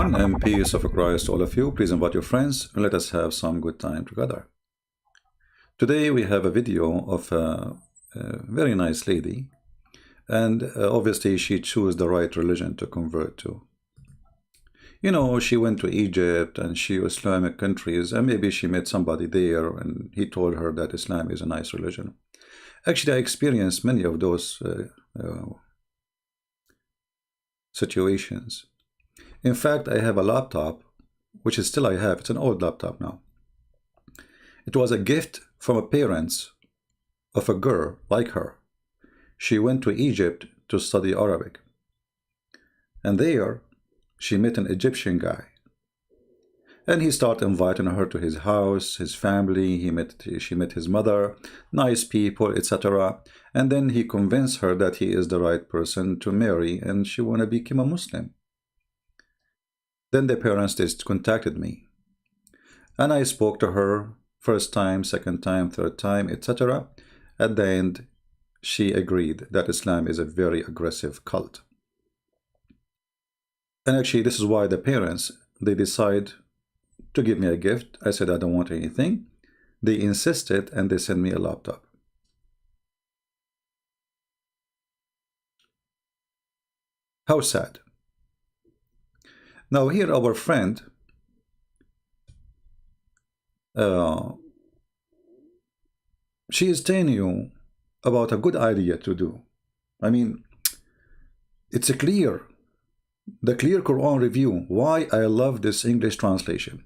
everyone, and peace of Christ to all of you. Please invite your friends and let us have some good time together. Today we have a video of a very nice lady, and obviously she chose the right religion to convert to. You know, she went to Egypt and she Islamic countries, and maybe she met somebody there and he told her that Islam is a nice religion. Actually, I experienced many of those situations. In fact, I have a laptop, which is still I have. It's an old laptop now. It was a gift from a parents of a girl like her. She went to Egypt to study Arabic. And there, she met an Egyptian guy. And he started inviting her to his house, his family. She met his mother, nice people, etc. And then he convinced her that he is the right person to marry and she want to become a Muslim. Then the parents just contacted me. And I spoke to her first time, second time, third time, etc. At the end, she agreed that Islam is a very aggressive cult. And actually, this is why the parents, they decide to give me a gift. I said I don't want anything. They insisted and they sent me a laptop. How sad. Now here our friend, she is telling you about a good idea to do. I mean, it's a clear, the clear Quran review, why I love this English translation.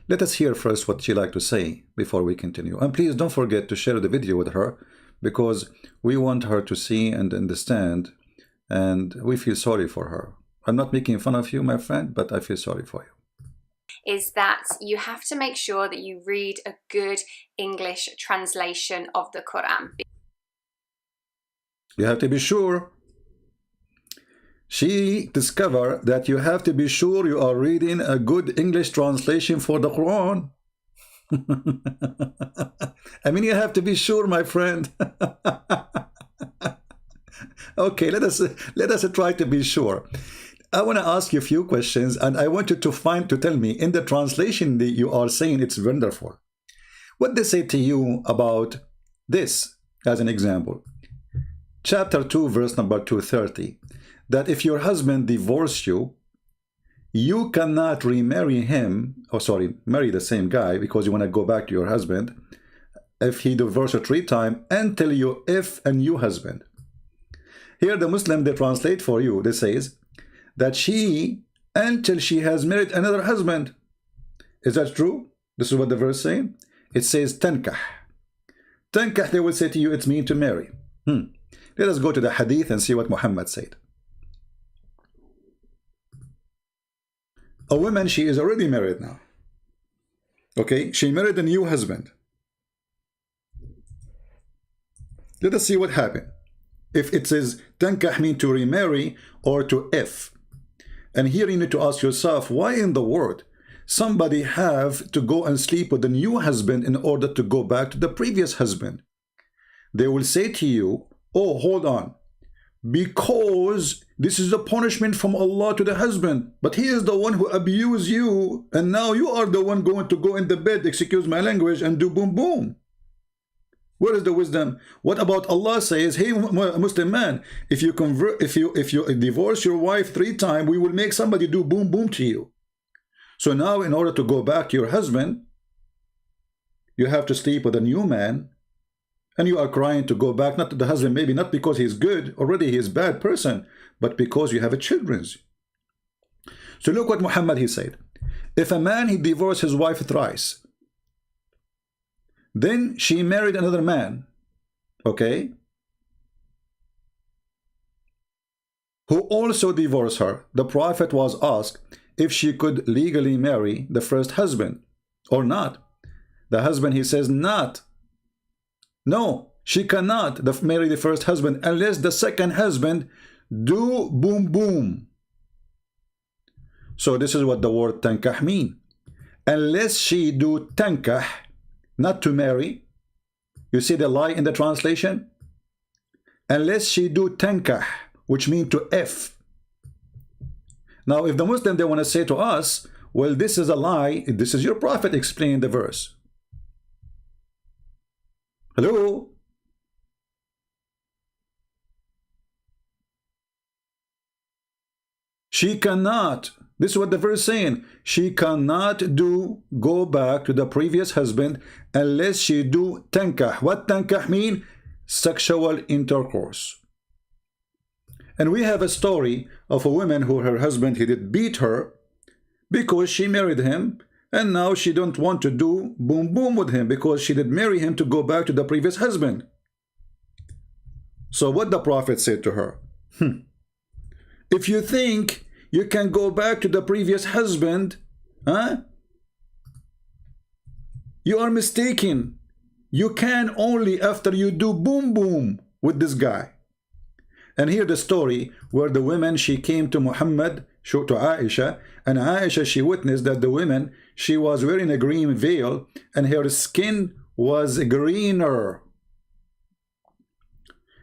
Let us hear first what she like to say before we continue. And please don't forget to share the video with her, because we want her to see and understand, and we feel sorry for her. I'm not making fun of you, my friend, but I feel sorry for you. Is that you have to make sure that you read a good English translation of the Quran. You have to be sure. She discovered that you have to be sure you are reading a good English translation for the Quran. I mean, you have to be sure, my friend. Okay, let us try to be sure. I want to ask you a few questions, and I want you to tell me in the translation that you are saying it's wonderful. What they say to you about this, as an example. Chapter 2, verse number 230. That if your husband divorced you, you cannot remarry him, marry the same guy because you want to go back to your husband. If he divorced you 3 times until you a new husband. Here the Muslim, they translate for you, they says that she, until she has married another husband. Is that true? This is what the verse saying. It says tankah. Tankah, they will say to you, it's mean to marry. Let us go to the hadith and see what Muhammad said. A woman, she is already married now. Okay, she married a new husband. Let us see what happened. If it says tankah mean to remarry or to if. And here you need to ask yourself, why in the world somebody have to go and sleep with a new husband in order to go back to the previous husband? They will say to you, oh, hold on, because this is a punishment from Allah to the husband, but he is the one who abused you, and now you are the one going to go in the bed, excuse my language, and do boom boom. Where is the wisdom? What about Allah says, hey Muslim man, if you divorce your wife 3 times, we will make somebody do boom boom to you. So now in order to go back to your husband, you have to sleep with a new man, and you are crying to go back, not to the husband, maybe not because he's good, already he is a bad person, but because you have a children. So look what Muhammad, he said. If a man, he divorced his wife thrice, then she married another man, okay, who also divorced her. The Prophet was asked if she could legally marry the first husband or not. The husband, he says, not. No, she cannot marry the first husband unless the second husband do boom boom. So this is what the word tankah mean. Unless she do tankah, not to marry. You see the lie in the translation? Unless she do tankah, which means to F. Now, if the Muslim, they want to say to us, well, this is a lie, this is your prophet explaining the verse. Hello? She cannot, this is what the verse is saying, she cannot go back to the previous husband unless she do tankah. What tankah mean? Sexual intercourse. And we have a story of a woman who her husband, he did beat her because she married him, and now she don't want to do boom boom with him because she did marry him to go back to the previous husband. So what the prophet said to her, if you think you can go back to the previous husband, you are mistaken. You can only after you do boom boom with this guy. And here the story where the woman, she came to Muhammad, to Aisha, and Aisha, she witnessed that the woman, she was wearing a green veil and her skin was greener.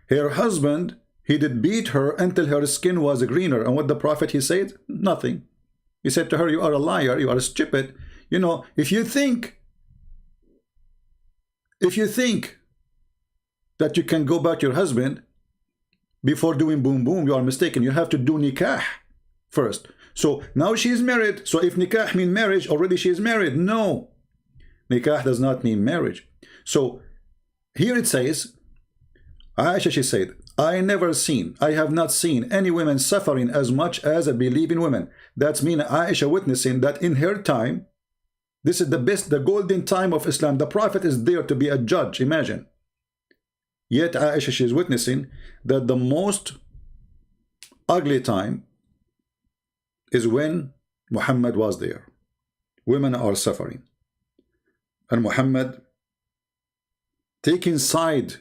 Her husband, he did beat her until her skin was greener. And what the prophet, he said? Nothing. He said to her, you are a liar, you are stupid. You know, if you think that you can go back to your husband before doing boom boom, you are mistaken. You have to do nikah first. So now she is married. So if nikah mean marriage, already she is married. No, nikah does not mean marriage. So here it says, Aisha, she said, I have not seen any women suffering as much as a believing woman. That's mean Aisha witnessing that in her time, this is the golden time of Islam. The Prophet is there to be a judge, imagine. Yet Aisha, she is witnessing that the most ugly time is when Muhammad was there. Women are suffering. And Muhammad taking side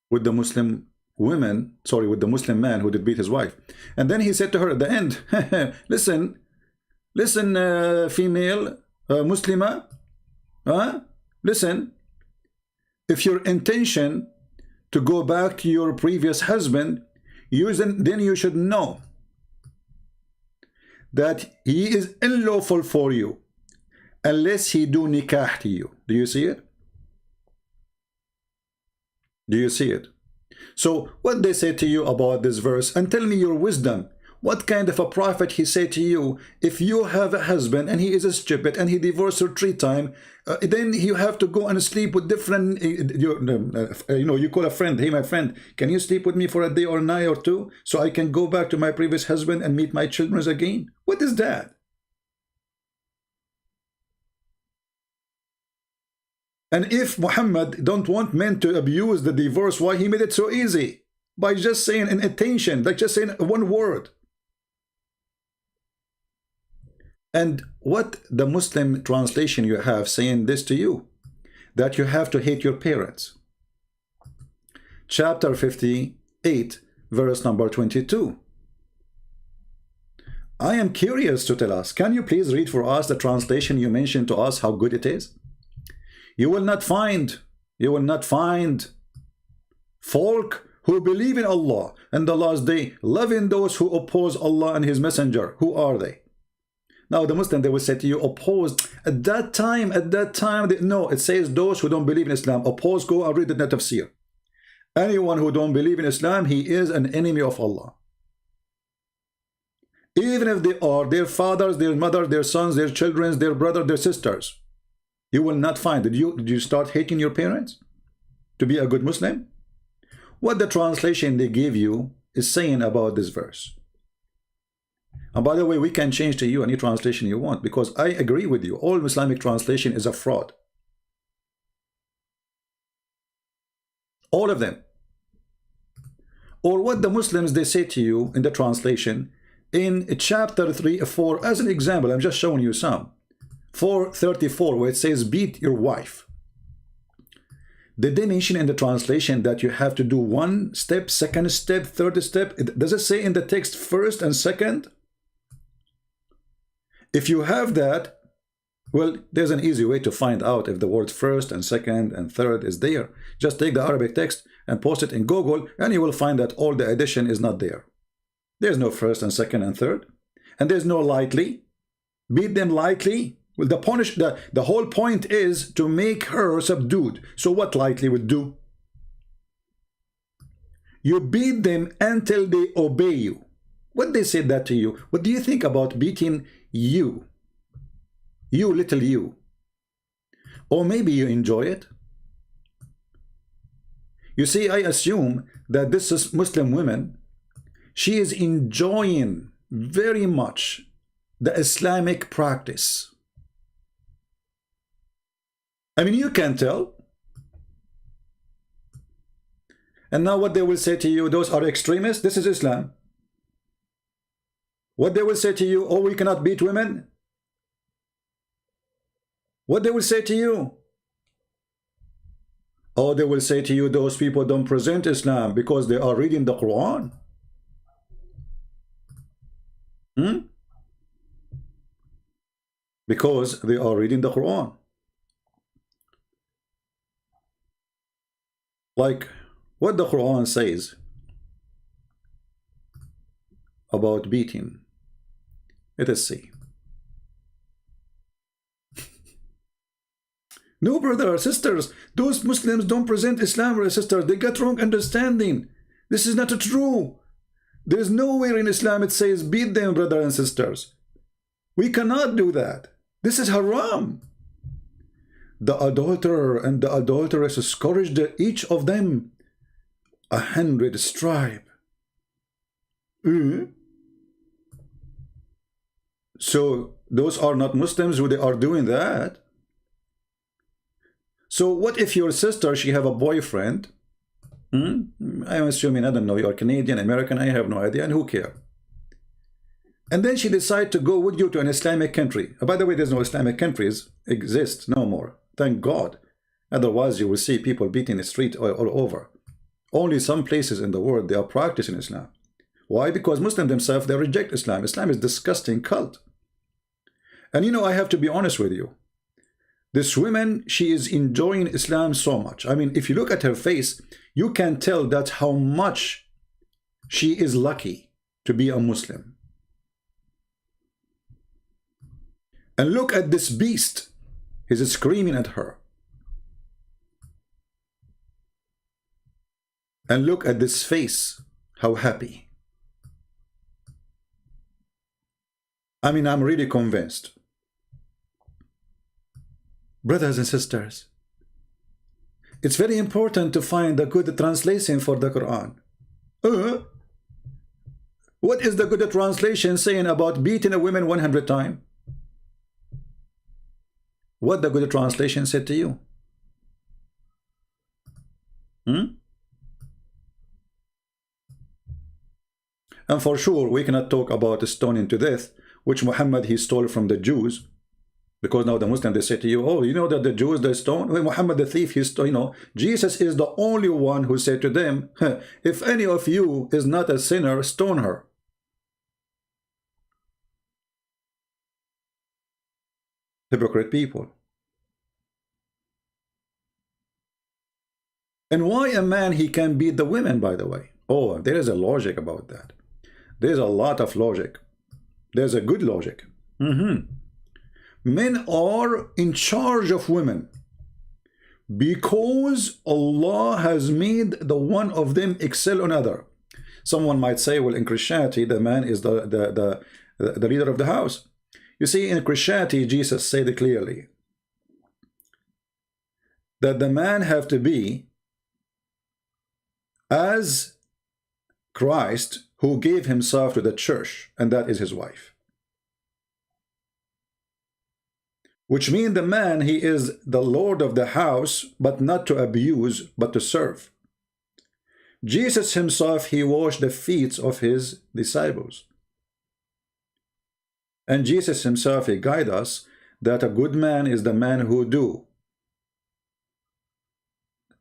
with the Muslim women, sorry, with the Muslim man who did beat his wife. And then he said to her at the end, listen, female Muslima, listen, if your intention to go back to your previous husband, then you should know that he is unlawful for you unless he do nikah to you. Do you see it? Do you see it? So what they say to you about this verse, and tell me your wisdom. What kind of a prophet he say to you, if you have a husband and he is a stupid and he divorced her 3 times, then you have to go and sleep with different, you call a friend, hey my friend, can you sleep with me for a day or a night or 2 so I can go back to my previous husband and meet my children again? What is that? And if Muhammad don't want men to abuse the divorce, why he made it so easy? By just saying an attention, like just saying one word. And what the Muslim translation you have saying this to you, that you have to hate your parents. Chapter 58, verse number 22. I am curious to tell us, can you please read for us the translation you mentioned to us, how good it is? You will not find folk who believe in Allah and the last day, loving those who oppose Allah and His Messenger. Who are they? Now the Muslim, they will say to you, opposed. At that time, no, it says those who don't believe in Islam. Oppose, go and read the tafsir. Anyone who don't believe in Islam, he is an enemy of Allah. Even if they are their fathers, their mothers, their sons, their children, their brothers, their sisters. You will not find. Did you start hating your parents to be a good Muslim? What the translation they give you is saying about this verse. And by the way, we can change to you any translation you want, because I agree with you. All Islamic translation is a fraud. All of them. Or what the Muslims, they say to you in the translation, in chapter 3, 4, as an example, I'm just showing you some. 4:34, where it says beat your wife. Did they mention in the translation that you have to do 1 step, 2nd step, 3rd step? Does it say in the text 1st and 2nd? If you have that, Well, there's an easy way to find out if the word first and second and third is there. Just take the Arabic text and post it in Google, and you will find that all the addition is not there. There's no first and second and third. And there's no lightly. Beat them lightly. Well, the whole point is to make her subdued. So what lightly would do? You beat them until they obey you. What they said that to you? What do you think about beating you? You little you. Or maybe you enjoy it. You see, I assume that this is Muslim woman, she is enjoying very much the Islamic practice. I mean, you can tell. And now what they will say to you, those are extremists, this is Islam. What they will say to you, oh, we cannot beat women. What they will say to you? Oh, they will say to you, those people don't present Islam because they are reading the Quran. Because they are reading the Quran. Like what the Quran says about beating. Let us see. No, brother or sisters, those Muslims don't present Islam, brother sisters. They got wrong understanding. This is not true. There is nowhere in Islam it says beat them, brother and sisters. We cannot do that. This is haram. The adulterer and the adulteress scourged each of them 100 stripes. So those are not Muslims who they are doing that. So what if your sister, she have a boyfriend? I'm assuming, I don't know, you're Canadian, American, I have no idea, and who care? And then she decide to go with you to an Islamic country. By the way, there's no Islamic countries exist no more. Thank God. Otherwise, you will see people beating the street all over. Only some places in the world, they are practicing Islam. Why? Because Muslims themselves, they reject Islam. Islam is a disgusting cult. And you know, I have to be honest with you. This woman, she is enjoying Islam so much. I mean, if you look at her face, you can tell that how much she is lucky to be a Muslim. And look at this beast. He's screaming at her. And look at this face. How happy. I mean, I'm really convinced. Brothers and sisters, it's very important to find a good translation for the Quran. What is the good translation saying about beating a woman 100 times? What the good translation said to you? And for sure, we cannot talk about stoning to death, which Muhammad, he stole from the Jews. Because now the Muslims, they say to you, oh, you know that the Jews, they stone? Well, Muhammad the thief, he stole, you know, Jesus is the only one who said to them, if any of you is not a sinner, stone her. Hypocrite people. And why a man, he can beat the women, by the way? Oh, there is a logic about that. There's a lot of logic. There's a good logic. Men are in charge of women because Allah has made the one of them excel on other. Someone might say, well, in Christianity, the man is the leader of the house. You see, in Christianity, Jesus said clearly that the man have to be as Christ, who gave himself to the church, and that is his wife. Which means the man, he is the Lord of the house, but not to abuse, but to serve. Jesus himself, he washed the feet of his disciples. And Jesus himself, he guides us that a good man is the man who do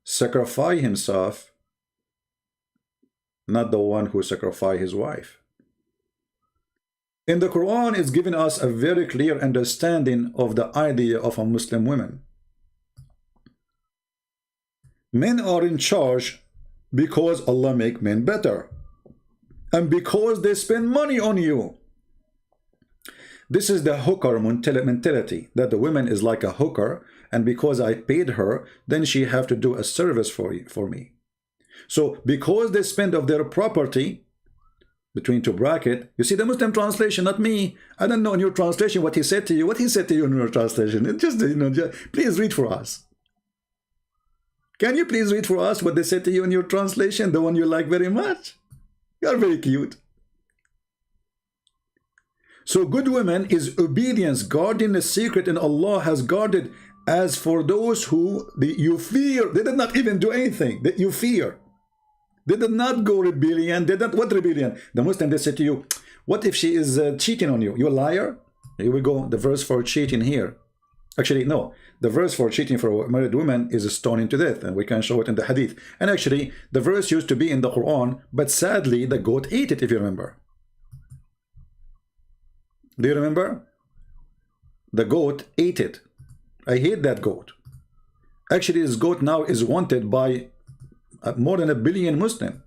sacrifice himself, not the one who sacrifice his wife. In the Quran, it's given us a very clear understanding of the idea of a Muslim woman. Men are in charge because Allah make men better, and because they spend money on you. This is the hooker mentality, that the woman is like a hooker, and because I paid her, then she have to do a service for me. So because they spend of their property, between two bracket, you see the Muslim translation, not me. I don't know in your translation what he said to you. What he said to you in your translation? It just, please read for us. Can you please read for us what they said to you in your translation, the one you like very much? You are very cute. So good women is obedience, guarding the secret, and Allah has guarded. As for those who you fear, they did not even do anything that you fear. They did not go rebellion. They did what rebellion? The Muslim, they said to you, what if she is cheating on you? You a liar? Here we go. The verse for cheating here. Actually, no. The verse for cheating for a married woman is stoning to death, and we can show it in the hadith. And actually, the verse used to be in the Quran, but sadly, the goat ate it, if you remember. Do you remember? The goat ate it. I hate that goat. Actually, this goat now is wanted by more than 1 billion Muslim.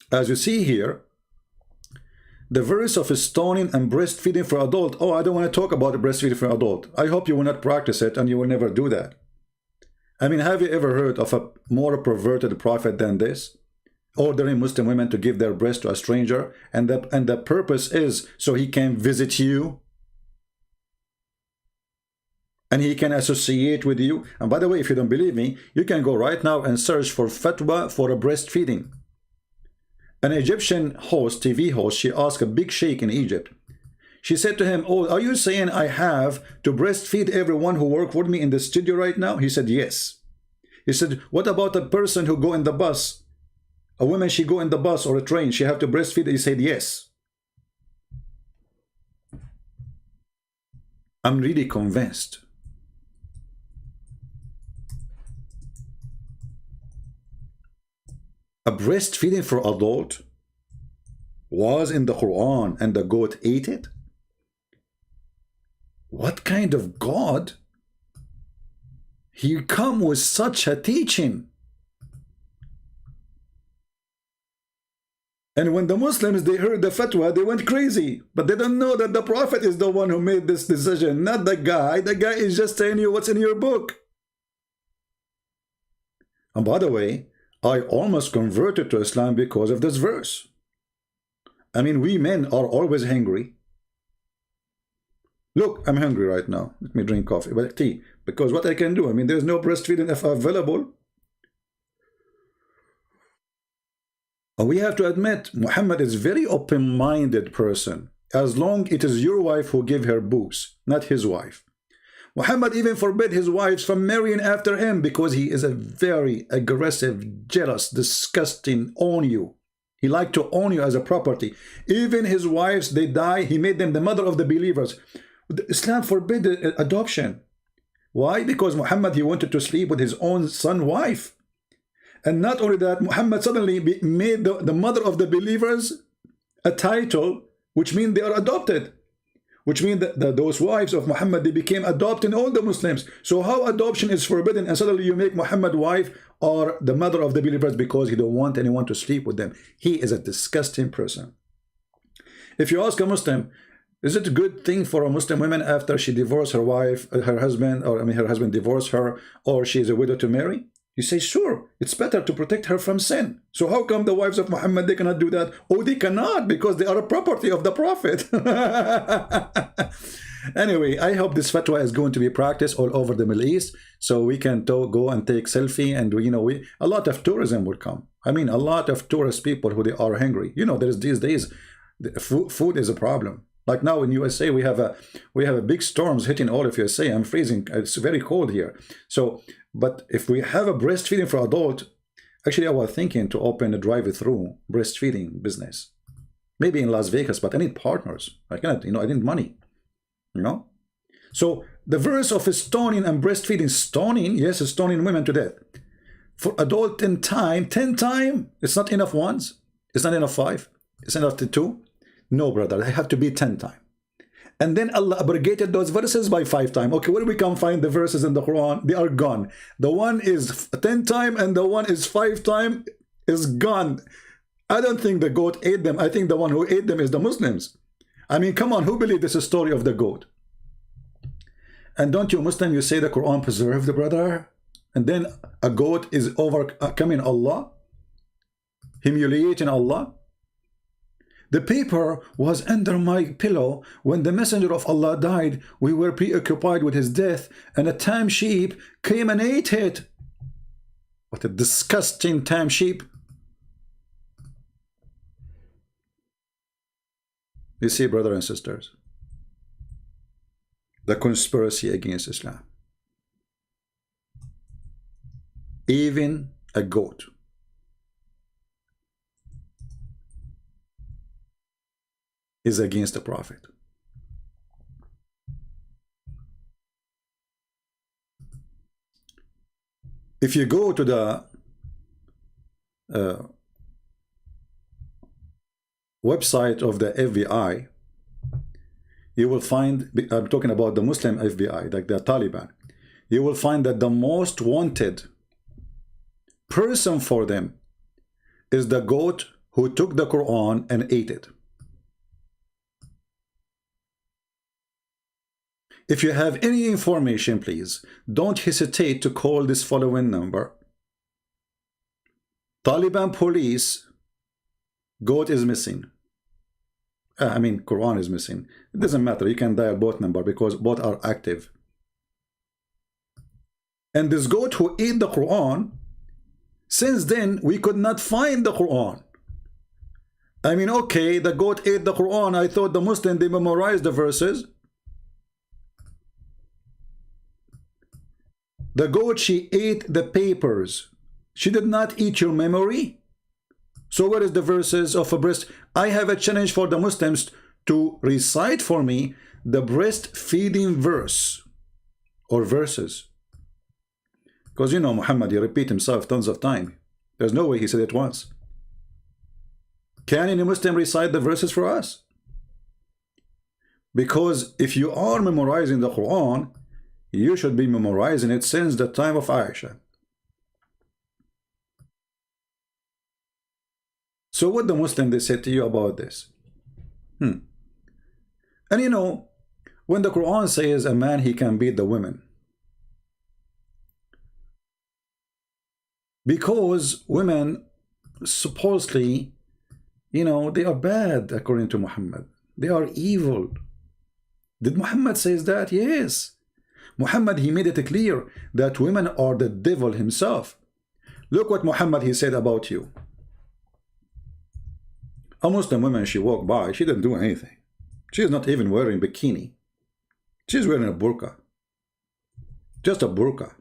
As you see here, the verse of stoning and breastfeeding for adult. Oh, I don't want to talk about breastfeeding for adult. I hope you will not practice it, and you will never do that. I mean, have you ever heard of a more perverted prophet than this? Ordering Muslim women to give their breast to a stranger, and the purpose is so he can visit you and he can associate with you. And by the way, if you don't believe me, you can go right now and search for fatwa for a breastfeeding. An Egyptian host, TV host, she asked a big sheikh in Egypt. She said to him, oh, are you saying I have to breastfeed everyone who work with me in the studio right now? He said, yes. He said, what about a person who go in the bus? A woman, she go in the bus or a train, she have to breastfeed? He said, yes. I'm really convinced. A breastfeeding for adult was in the Quran and the goat ate it? What kind of God? He come with such a teaching. And when the Muslims, they heard the fatwa, they went crazy. But they don't know that the Prophet is the one who made this decision, not the guy. The guy is just telling you what's in your book. And by the way, I almost converted to Islam because of this verse. I mean, we men are always hungry. Look, I'm hungry right now. Let me drink coffee, but tea. Because what I can do, I mean, there's no breastfeeding available. And we have to admit, Muhammad is a very open-minded person. As long it is your wife who give her booze, not his wife. Muhammad even forbid his wives from marrying after him because he is a very aggressive, jealous, disgusting, own you. He liked to own you as a property. Even his wives, they die, he made them the mother of the believers. Islam forbid adoption. Why? Because Muhammad, he wanted to sleep with his own son wife. And not only that, Muhammad suddenly made the mother of the believers a title, which means they are adopted. Which means that those wives of Muhammad, they became adopting all the Muslims. So how adoption is forbidden and suddenly you make Muhammad wife or the mother of the believers because he don't want anyone to sleep with them? He is a disgusting person. If you ask a Muslim, is it a good thing for a Muslim woman after she divorced her wife, her husband, or I mean her husband divorced her, or she is a widow to marry? You say, sure, it's better to protect her from sin. So how come the wives of Muhammad, they cannot do that? Oh, they cannot, because they are a property of the Prophet. Anyway, I hope this fatwa is going to be practiced all over the Middle East, so we can go and take selfie, and a lot of tourism will come. I mean, a lot of tourist people who they are hungry. There's these days, food is a problem. Like now in USA, we have a big storms hitting all of USA. I'm freezing. It's very cold here. So, but if we have a breastfeeding for adult, actually I was thinking to open a drive-through breastfeeding business. Maybe in Las Vegas, but I need partners. I cannot, I need money. So the verse of stoning and breastfeeding, stoning, yes, stoning women to death. For adult 10 times, it's not enough once. It's not enough 5. It's not enough to 2. No, brother, they have to be 10 times. And then Allah abrogated those verses by 5 times. Okay, where we can find the verses in the Quran? They are gone. The one is 10 times and the one is 5 times is gone. I don't think the goat ate them. I think the one who ate them is the Muslims. I mean, come on, who believes this is a story of the goat? And don't you Muslim, you say the Quran preserved the brother? And then a goat is overcoming Allah? Humiliating Allah? The paper was under my pillow when the messenger of Allah died. We were preoccupied with his death, and a tame sheep came and ate it. What a disgusting tame sheep. You see, brothers and sisters, the conspiracy against Islam. Even a goat is against the Prophet. If you go to the website of the FBI, you will find, I'm talking about the Muslim FBI, like the Taliban, you will find that the most wanted person for them is the goat who took the Quran and ate it. If you have any information, please don't hesitate to call this following number. Taliban police, goat is missing. I mean, Quran is missing. It doesn't matter. You can dial both numbers because both are active. And this goat who ate the Quran, since then we could not find the Quran. I mean, okay, the goat ate the Quran. I thought the Muslim, they memorized the verses. The goat, she ate the papers. She did not eat your memory. So where is the verses of a breast? I have a challenge for the Muslims to recite for me the breastfeeding verse or verses. Because you know Muhammad, he repeat himself tons of times. There's no way he said it once. Can any Muslim recite the verses for us? Because if you are memorizing the Quran, you should be memorizing it since the time of Aisha. So what the Muslim they said to you about this? And you know, when the Quran says a man, he can beat the women, because women supposedly, you know, they are bad according to Muhammad. They are evil. Did Muhammad says that? Yes. Muhammad, he made it clear that women are the devil himself. Look what Muhammad, he said about you. A Muslim woman, she walked by, she didn't do anything. She is not even wearing bikini. She's wearing a burqa. Just a burqa.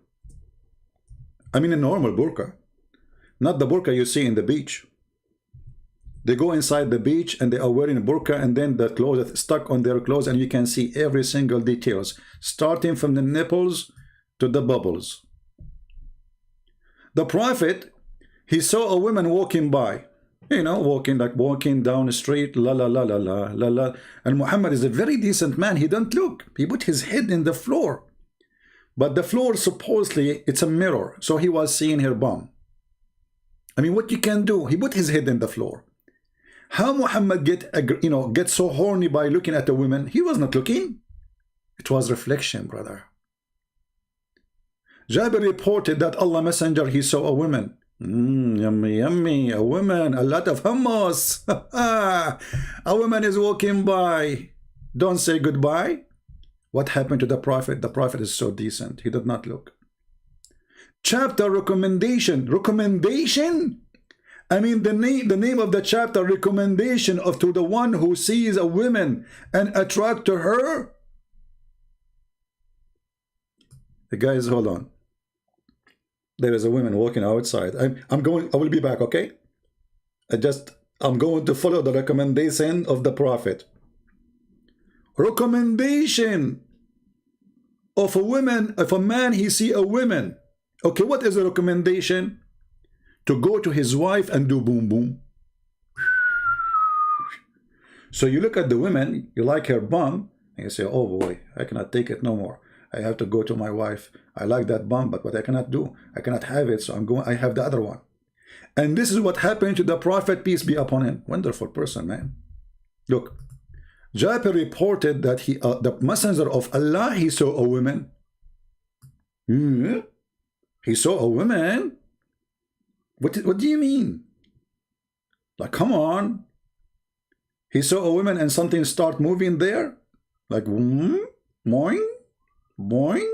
I mean a normal burqa. Not the burqa you see in the beach. They go inside the beach and they are wearing a burqa, and then the clothes are stuck on their clothes, and you can see every single details, starting from the nipples to the bubbles. The Prophet, he saw a woman walking by, you know, walking down the street, la la la la la la la. And Muhammad is a very decent man. He don't look. He put his head in the floor. But the floor, supposedly, it's a mirror. So he was seeing her bum. I mean, what you can do? He put his head in the floor. How Muhammad get so horny by looking at a woman? He was not looking. It was reflection, brother. Jabir reported that Allah Messenger, he saw a woman. Yummy, yummy, a woman, a lot of hummus. A woman is walking by. Don't say goodbye. What happened to the Prophet? The Prophet is so decent. He did not look. Chapter recommendation. Recommendation? I mean, the name of the chapter, recommendation to the one who sees a woman and attract to her. The guys, hold on. There is a woman walking outside. I will be back, okay? I'm going to follow the recommendation of the Prophet. Recommendation. of a woman, if a man he see a woman, okay, what is the recommendation? To go to his wife and do boom boom. So you look at the woman, you like her bum, and you say, oh boy, I cannot take it no more. I have to go to my wife. I like that bum, but what I cannot do, I cannot have it, so I have the other one. And this is what happened to the Prophet, peace be upon him. Wonderful person, man. Look, Jabir reported that the messenger of Allah, he saw a woman. He saw a woman? What do you mean? Like, come on. He saw a woman and something start moving there? Like, boing, boing.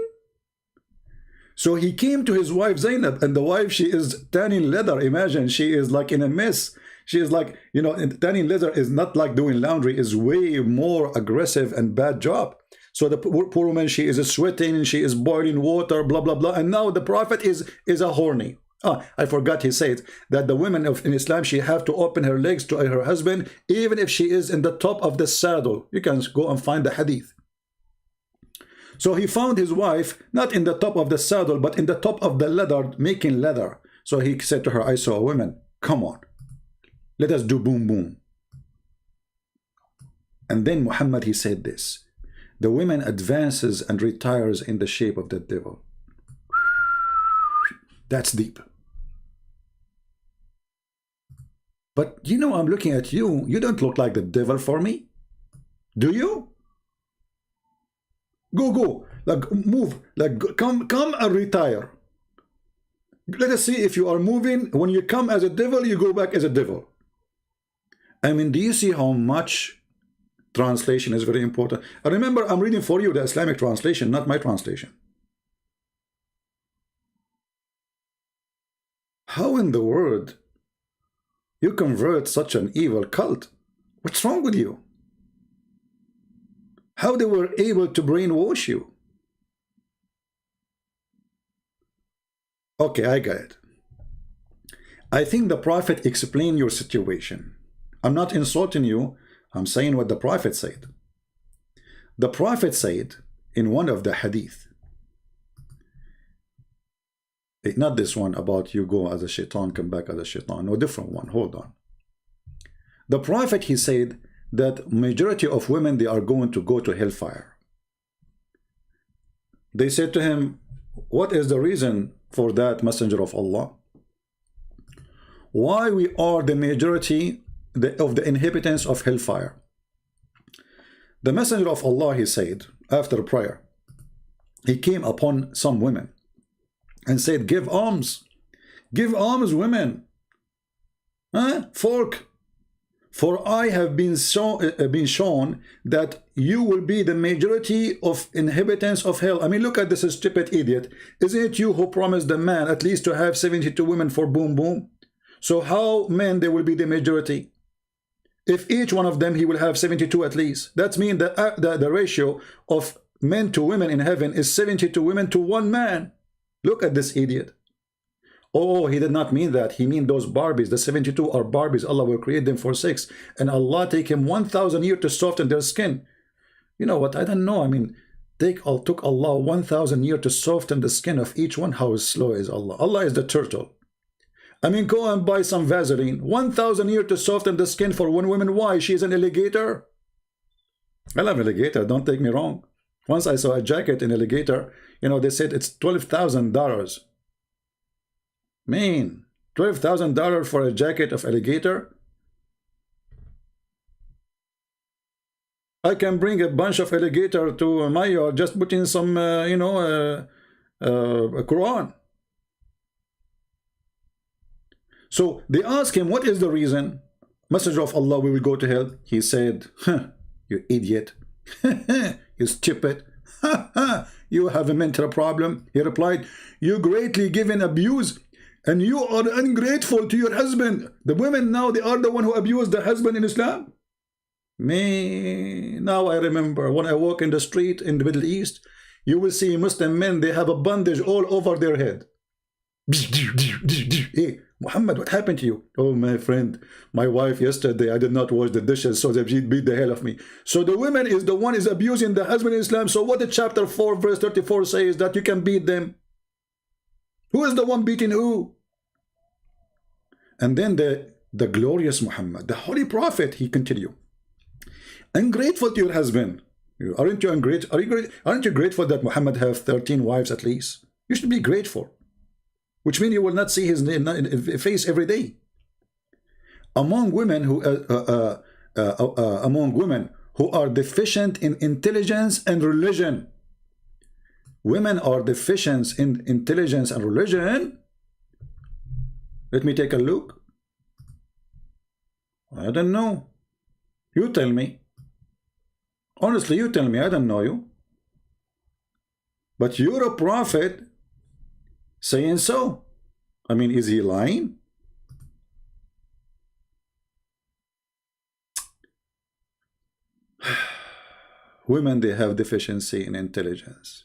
So he came to his wife Zainab, and the wife, she is tanning leather. Imagine, she is like in a mess. She is like, you know, tanning leather is not like doing laundry, is way more aggressive and bad job. So the poor woman, she is sweating, she is boiling water, blah, blah, blah. And now the Prophet is a horny. I forgot he said that the women in Islam, she have to open her legs to her husband, even if she is in the top of the saddle. You can go and find the hadith. So he found his wife, not in the top of the saddle, but in the top of the leather, making leather. So he said to her, I saw a woman, come on, let us do boom boom. And then Muhammad, he said this, the woman advances and retires in the shape of the devil. That's deep. But you know, I'm looking at you, you don't look like the devil for me. Do you? Go, like move, like come and retire. Let us see if you are moving. When you come as a devil, you go back as a devil. I mean, do you see how much translation is very important? And remember, I'm reading for you the Islamic translation, not my translation. How in the world you convert such an evil cult? What's wrong with you? How they were able to brainwash you? Okay, I got it. I think the Prophet explained your situation. I'm not insulting you. I'm saying what the Prophet said. The Prophet said in one of the hadith, not this one about you go as a shaitan, come back as a shaitan. No, different one. Hold on. The Prophet, he said that majority of women, they are going to go to hellfire. They said to him, what is the reason for that, Messenger of Allah? Why we are the majority of the inhabitants of hellfire? The Messenger of Allah, he said, after prayer, he came upon some women and said, give alms, women, folk, for I have been shown that you will be the majority of inhabitants of hell. I mean, look at this stupid idiot. Isn't it you who promised the man at least to have 72 women for boom boom? So how men they will be the majority? If each one of them he will have 72 at least. That means that the ratio of men to women in heaven is 72 women to 1 man. Look at this idiot. Oh, he did not mean that. He mean those Barbies. The 72 are Barbies. Allah will create them for 6. And Allah take him 1,000 years to soften their skin. You know what? I don't know. I mean, took Allah 1,000 years to soften the skin of each one. How slow is Allah? Allah is the turtle. I mean, go and buy some Vaseline. 1,000 years to soften the skin for 1 woman. Why? She's an alligator. I love alligator. Don't take me wrong. Once I saw a jacket in alligator. You know, they said it's $12,000. Man, $12,000 for a jacket of alligator? I can bring a bunch of alligator to my yard, just put in some, a Quran. So they asked him, what is the reason? Messenger of Allah, we will go to hell. He said, you idiot. You stupid. You have a mental problem. He replied, you greatly given abuse, and you are ungrateful to your husband. The women now, they are the one who abuse the husband in Islam. Me, now I remember when I walk in the street in the Middle East, you will see Muslim men, they have a bandage all over their head. Hey, Muhammad, what happened to you? Oh, my friend, my wife yesterday, I did not wash the dishes, so she beat the hell of me. So the woman is the one is abusing the husband in Islam. So what the chapter 4 verse 34 says that you can beat them? Who is the one beating who? And then the glorious Muhammad, the holy prophet, he continued, ungrateful to your husband. Aren't you ungrateful? Aren't you grateful that Muhammad have 13 wives at least? You should be grateful. Which means you will not see his face every day. Among women who are deficient in intelligence and religion, women are deficient in intelligence and religion. Let me take a look. I don't know. You tell me. Honestly, you tell me. I don't know you. But you're a prophet saying so. I mean, is he lying? Women, they have deficiency in intelligence.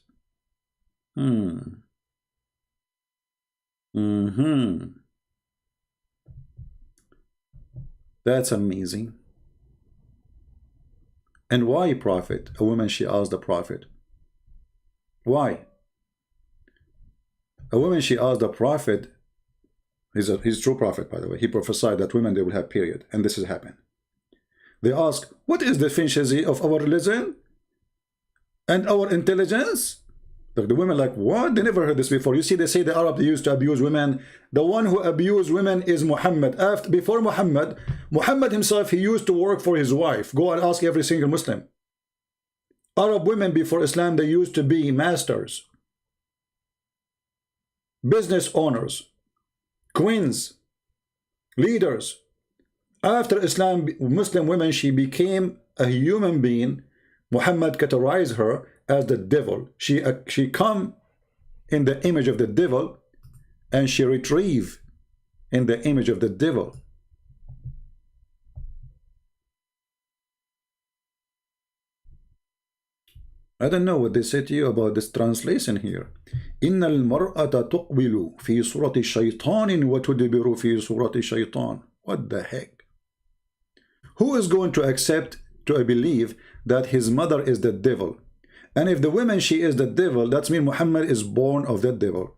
That's amazing. And why, prophet? A woman, she asked the prophet. Why? A woman, she asked the prophet, he's a true prophet, by the way. He prophesied that women, they will have period. And this has happened. They ask, what is the deficiency of our religion and our intelligence? The women like, what? They never heard this before. You see, they say the Arab, they used to abuse women. The one who abused women is Muhammad. Before Muhammad himself, he used to work for his wife. Go and ask every single Muslim. Arab women before Islam, they used to be masters, business owners, queens, leaders. After Islam, Muslim women, she became a human being. Muhammad categorized her as the devil. She come in the image of the devil, and she retrieve in the image of the devil. I don't know what they say to you about this translation here. إن المرأة تقبل في صورة شيطان وتدبر في صورة شيطان. What the heck? Who is going to accept, to believe that his mother is the devil? And if the woman, she is the devil, that means Muhammad is born of the devil.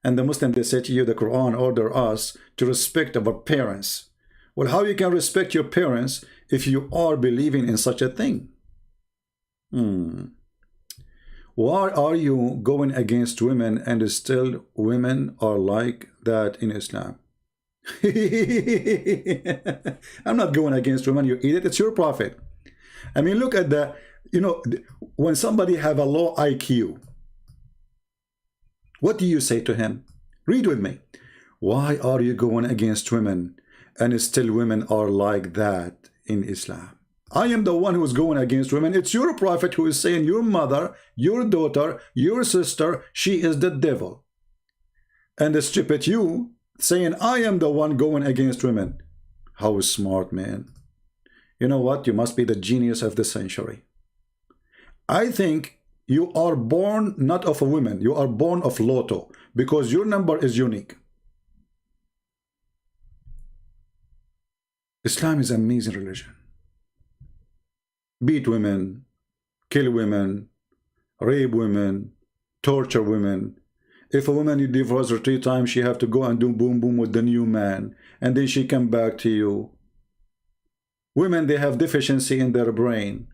And the Muslim, they say to you, the Quran order us to respect our parents. Well, how you can respect your parents if you are believing in such a thing? Why are you going against women and still women are like that in Islam? I'm not going against women, you idiot. It's your prophet. I mean, look at the, you know, when somebody have a low IQ, what do you say to him? Read with me. Why are you going against women and still women are like that in Islam? I am the one who is going against women. It's your prophet who is saying your mother, your daughter, your sister, she is the devil. And the stupid you saying I am the one going against women. How smart, man. You know what? You must be the genius of the century. I think you are born not of a woman. You are born of Lotto because your number is unique. Islam is an amazing religion. Beat women, kill women, rape women, torture women. If a woman, you divorce her 3 times, she have to go and do boom boom with the new man, and then she come back to you. Women, they have deficiency in their brain.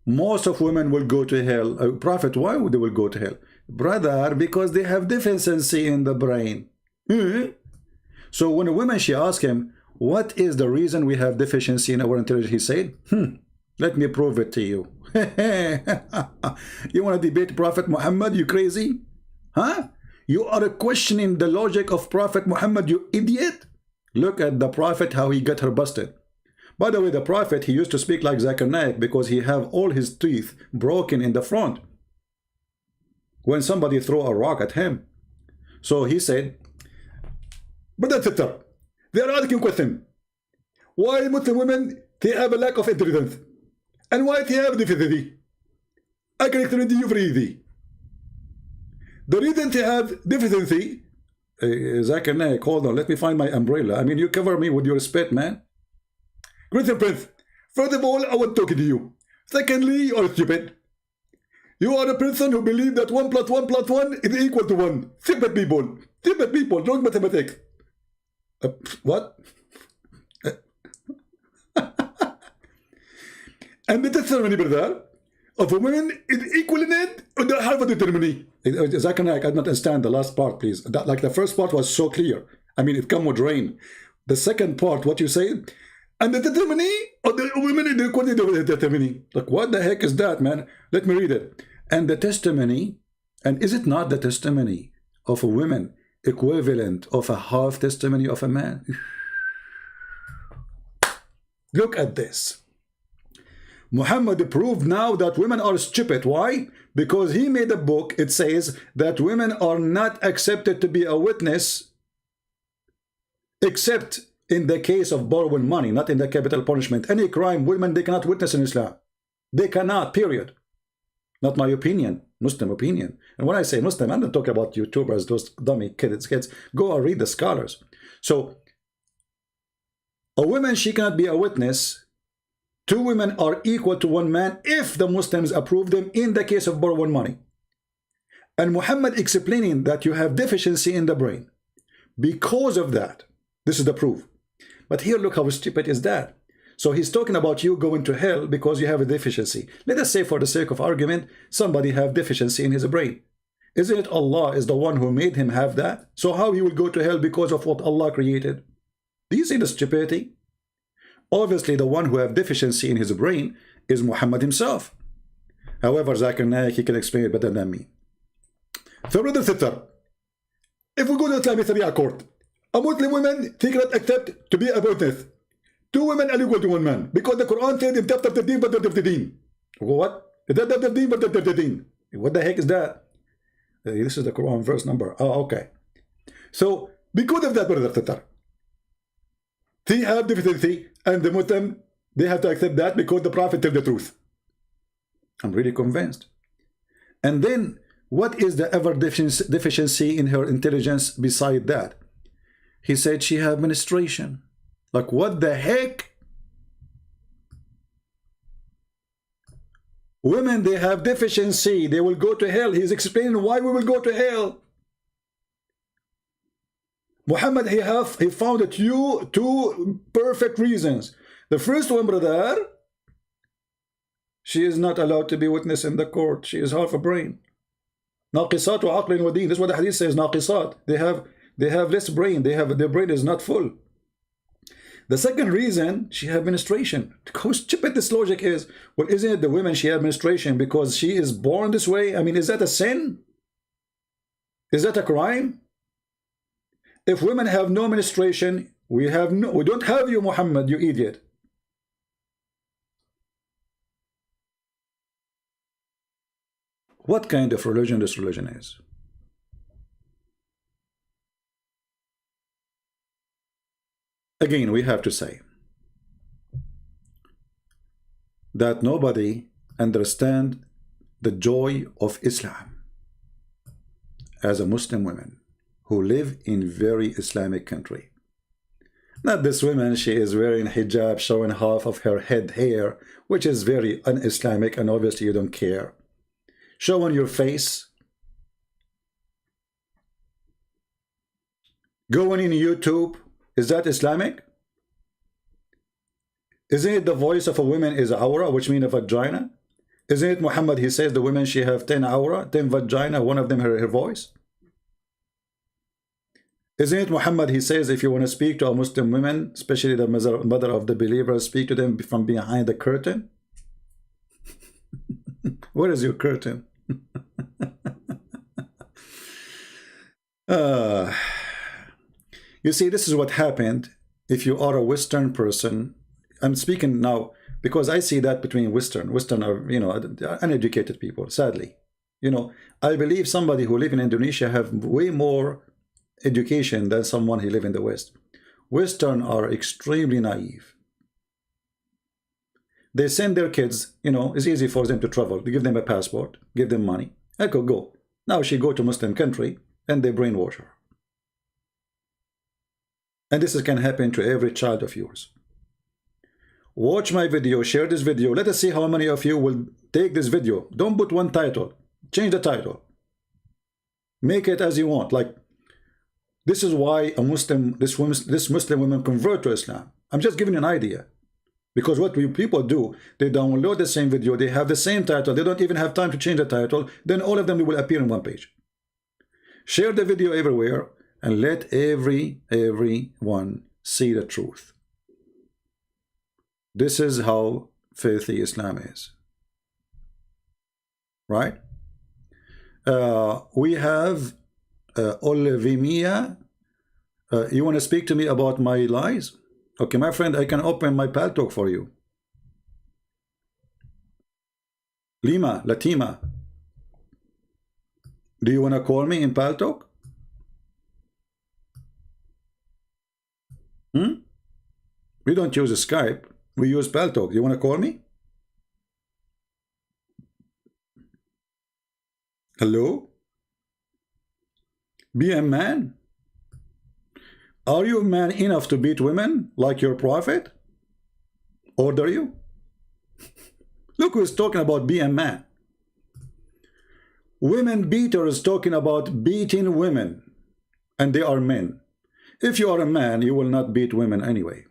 Most of women will go to hell. Prophet, why would they will go to hell? Brother, because they have deficiency in the brain. So when a woman, she asked him, what is the reason we have deficiency in our intelligence? He said, let me prove it to you. You want to debate Prophet Muhammad, you crazy? Huh? You are questioning the logic of Prophet Muhammad, you idiot. Look at the Prophet, how he got her busted. By the way, the Prophet, he used to speak like Zakir Naik because he have all his teeth broken in the front when somebody throw a rock at him. So he said, Brother Sister, they are asking question. Why Muslim women, they have a lack of intelligence? And why they have deficiency? I can explain to you for easy. The reason they have deficiency, Zakir Naik, hold on, let me find my umbrella. I mean, you cover me with your spit, man. Great Prince, first of all, I want to talk to you. Secondly, you are stupid. You are a person who believes that 1 + 1 + 1 is equal to 1. Stupid people. Stupid people. Wrong mathematics. What? And the testimony, brother, of a woman is equal in it or the half of the testimony. Zakir Naik, I don't understand the last part, please. Like the first part was so clear. I mean, it come with rain. The second part, what you say, and the testimony of the women is equal to the testimony. Like, what the heck is that, man? Let me read it. And the testimony, and is it not the testimony of a woman equivalent of a half testimony of a man? Look at this. Muhammad proved now that women are stupid. Why? Because he made a book. It says that women are not accepted to be a witness except in the case of borrowing money, not in the capital punishment. Any crime, women, they cannot witness in Islam. They cannot, period. Not my opinion, Muslim opinion. And when I say Muslim, I'm not talking about YouTubers, those dummy kids. Go and read the scholars. So, a woman, she cannot be a witness. 2 women are equal to 1 man if the Muslims approve them in the case of borrowing money. And Muhammad explaining that you have deficiency in the brain. Because of that, this is the proof. But here, look how stupid is that. So he's talking about you going to hell because you have a deficiency. Let us say, for the sake of argument, somebody have deficiency in his brain. Isn't it Allah is the one who made him have that? So how he will go to hell because of what Allah created? Do you see the stupidity? Obviously, the one who have deficiency in his brain is Muhammad himself. However, Zakir Naik, he can explain it better than me. So, brother sister, if we go to Islamic Sharia court, a Muslim woman, she cannot accept to be a witness. 2 women are equal to 1 man. Because the Quran said in chapter 13, but 13. What? What the heck is that? This is the Quran verse number. Oh, okay. So, because of that, brother sister, they have deficiency, and the Muslim, they have to accept that because the Prophet tells the truth. I'm really convinced. And then, what is the ever deficiency in her intelligence beside that? He said she had menstruation. Like, what the heck? Women, they have deficiency. They will go to hell. He's explaining why we will go to hell. Muhammad, he found it 2 perfect reasons. The first one, brother, she is not allowed to be witness in the court. She is half a brain. Naqisat wa aqlin wa deen. This is what the hadith says, naqisat. They have less brain. Their brain is not full. The second reason, she had menstruation. How stupid this logic is. Well, isn't it the women, she had menstruation because she is born this way? I mean, is that a sin? Is that a crime? If women have no menstruation, we don't have you, Muhammad, you idiot. What kind of religion this religion is? Again, we have to say that nobody understands the joy of Islam as a Muslim woman who live in very Islamic country. Not this woman, she is wearing hijab, showing half of her head hair, which is very un-Islamic, and obviously you don't care. Showing your face. Going in YouTube. Is that Islamic? Isn't it the voice of a woman is aura, which means a vagina? Isn't it Muhammad, he says the women, she have 10 aura, 10 vagina, one of them her voice? Isn't it Muhammad, he says if you want to speak to a Muslim woman, especially the mother of the believers, speak to them from behind the curtain? Where is your curtain? You see, this is what happened if you are a Western person. I'm speaking now because I see that between Western are, you know, uneducated people, sadly. You know, I believe somebody who live in Indonesia have way more education than someone who live in the West. Western are extremely naive. They send their kids, you know, it's easy for them to travel. They give them a passport, give them money. I could go. Now she go to Muslim country and they brainwash her. And this can happen to every child of yours. Watch my video, share this video. Let us see how many of you will take this video. Don't put one title. Change the title. Make it as you want. Like, this is why this Muslim woman convert to Islam. I'm just giving you an idea. Because what people do, they download the same video, they have the same title, they don't even have time to change the title, then all of them will appear on one page. Share the video everywhere and let everyone see the truth. This is how filthy Islam is. Right? We have Olivia. You want to speak to me about my lies? Okay, my friend, I can open my Paltalk for you. Latima. Do you want to call me in Paltalk? We don't use Skype. We use Paltalk. You want to call me? Hello? Be a man. Are you man enough to beat women like your prophet? Order you? Look who's talking about being a man. Women beaters talking about beating women. And they are men. If you are a man, you will not beat women anyway.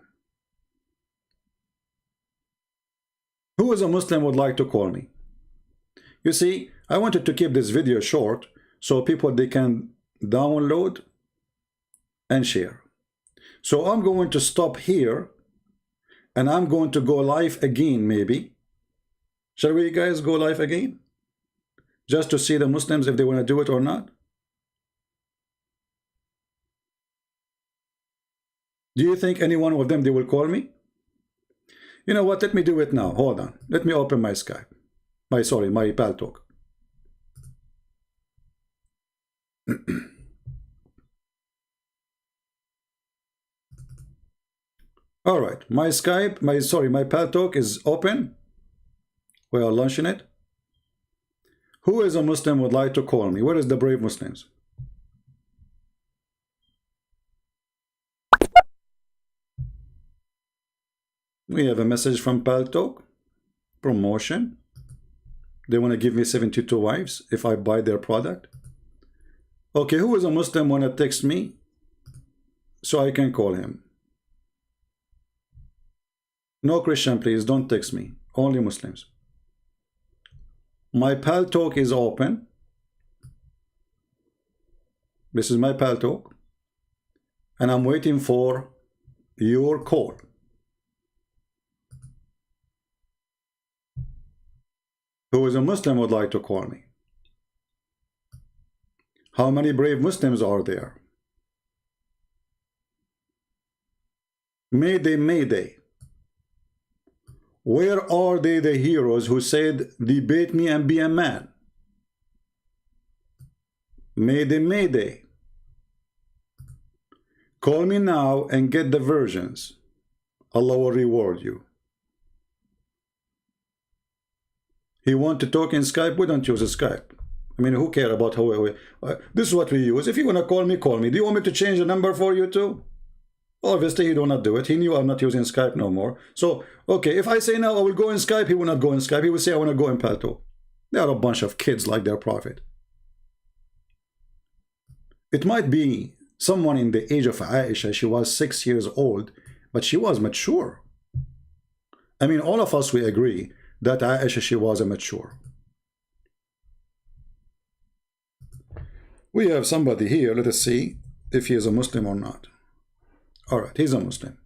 Who is a Muslim would like to call me? You see, I wanted to keep this video short so people, they can download and share. So I'm going to stop here and I'm going to go live again maybe. Shall we guys go live again? Just to see the Muslims if they want to do it or not. Do you think any one of them they will call me? You know what? Let me do it now. Hold on. Let me open my Skype. My Paltalk. All right. My Skype, my Paltalk is open. We are launching it. Who is a Muslim would like to call me? Where is the brave Muslims? We have a message from Paltalk. Promotion. They want to give me 72 wives if I buy their product. Okay, who is a Muslim want to text me so I can call him? No Christian, please, don't text me. Only Muslims. My Paltalk is open. This is my Paltalk. And I'm waiting for your call. Who is a Muslim would like to call me? How many brave Muslims are there? Mayday, Mayday. Where are they, the heroes who said, debate me and be a man? Mayday, Mayday. Call me now and get the versions. Allah will reward you. He want to talk in Skype? We don't use a Skype. I mean, who care about how this is what we use. If you want to call me, call me. Do you want me to change the number for you too? Obviously, he do not do it. He knew I'm not using Skype no more. So, okay, if I say now I will go in Skype, he will not go in Skype. He will say I want to go in Paltalk. They are a bunch of kids like their prophet. It might be someone in the age of Aisha. She was 6 years old, but she was mature. I mean, all of us, we agree that Aisha, she was a mature. We have somebody here. Let us see if he is a Muslim or not. All right, he's a Muslim.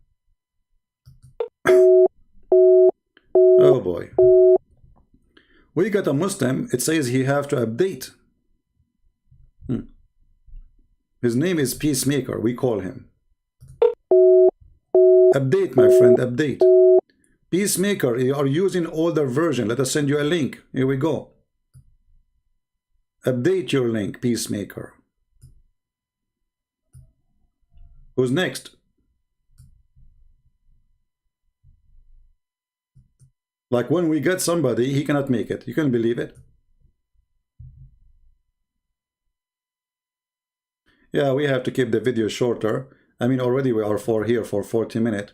Oh boy. We got a Muslim. It says he have to update. His name is Peacemaker. We call him. Update, my friend, update. Peacemaker, you are using older version. Let us send you a link. Here we go. Update your link, Peacemaker. Who's next? Like when we get somebody, he cannot make it. You can believe it. Yeah, we have to keep the video shorter. I mean, already we are here for 40 minutes.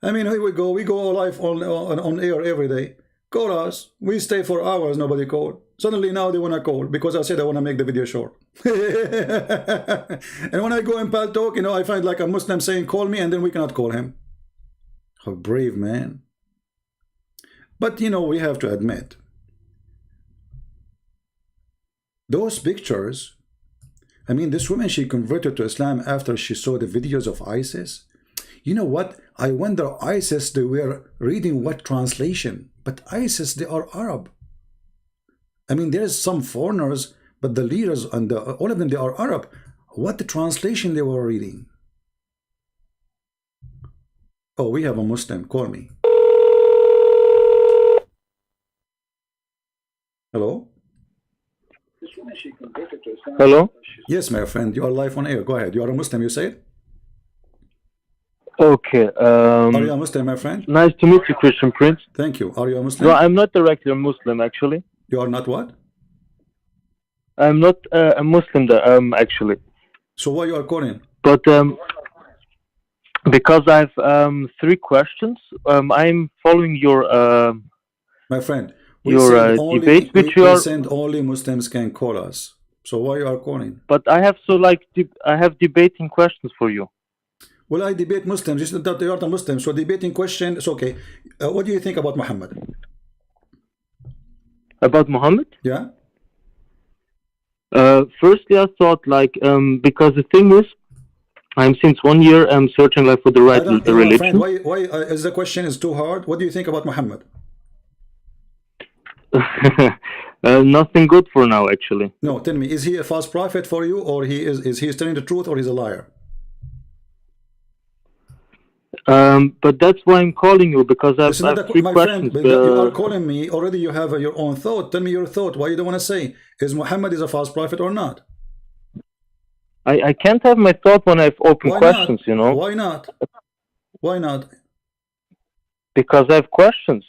I mean, here we go live on air every day. Call us. We stay for hours, nobody called. Suddenly now they want to call because I said I want to make the video short. And when I go in Pal Talk, you know, I find like a Muslim saying, call me, and then we cannot call him. How brave, man. But, you know, we have to admit, those pictures, I mean, this woman, she converted to Islam after she saw the videos of ISIS. You know what? I wonder, ISIS, they were reading what translation? But ISIS, they are Arab. I mean, there's some foreigners, but the leaders and all of them, they are Arab. What the translation they were reading? Oh, we have a Muslim. Call me. Hello? Hello? Yes, my friend. You are live on air. Go ahead. You are a Muslim, you said? Okay. Are you a Muslim, my friend? Nice to meet you, Christian Prince. Thank you. Are you a Muslim? No, I'm not a regular Muslim, actually. You are not what? I'm not a Muslim, actually. So why you are calling? But because I have 3 questions. I'm following your my friend, debate, which you we are. send only Muslims can call us. So why you are calling? But I have I have debating questions for you. Well, I debate Muslims. It's not that you are the Muslim. So debating question is okay. What do you think about Muhammad? About Muhammad? Yeah. Firstly, I thought like because the thing is, I'm since 1 year searching like for the right religion. Friend, why is the question is too hard? What do you think about Muhammad? Nothing good for now, actually. No, tell me, is he a false prophet for you, or is he telling the truth, or he's a liar? But that's why I'm calling you, because I have 3 my questions. Friend, you are calling me already. You have your own thought. Tell me your thought. Why you don't want to say is Muhammad is a false prophet or not? I can't have my thought when I have open questions. Not? You know. Why not? Why not? Because I have questions.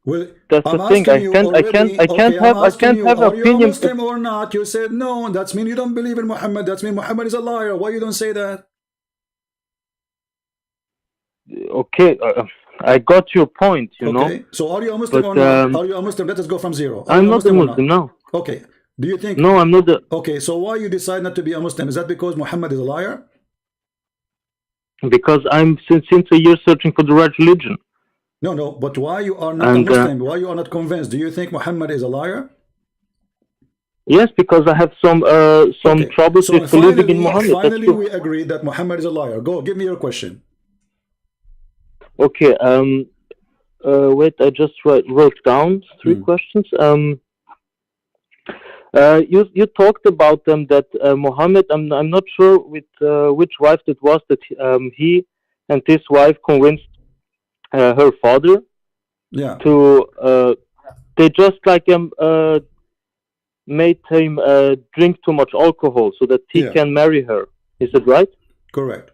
Well, that's the thing. I can't have an opinion. Are you Muslim or not? You said no. That's mean you don't believe in Muhammad. That's mean Muhammad is a liar. Why you don't say that? Okay, I got your point. You know. So are you a Muslim or not? Are you a Muslim? Let us go from zero. I'm not a Muslim now. Okay. Do you think? No, I'm not. Okay. So why you decide not to be a Muslim? Is that because Muhammad is a liar? Because I'm since a year searching for the right religion. No. But why you are not a Muslim? Why you are not convinced? Do you think Muhammad is a liar? Yes, because I have some troubles with believing in Muhammad. Finally, we agree that Muhammad is a liar. Go, give me your question. Okay. Wait. I just wrote down 3 questions. You talked about that Muhammad. I'm not sure with which wife it was that he and his wife convinced her father. Yeah. To they just like made him drink too much alcohol so that he can marry her. Is that right? Correct.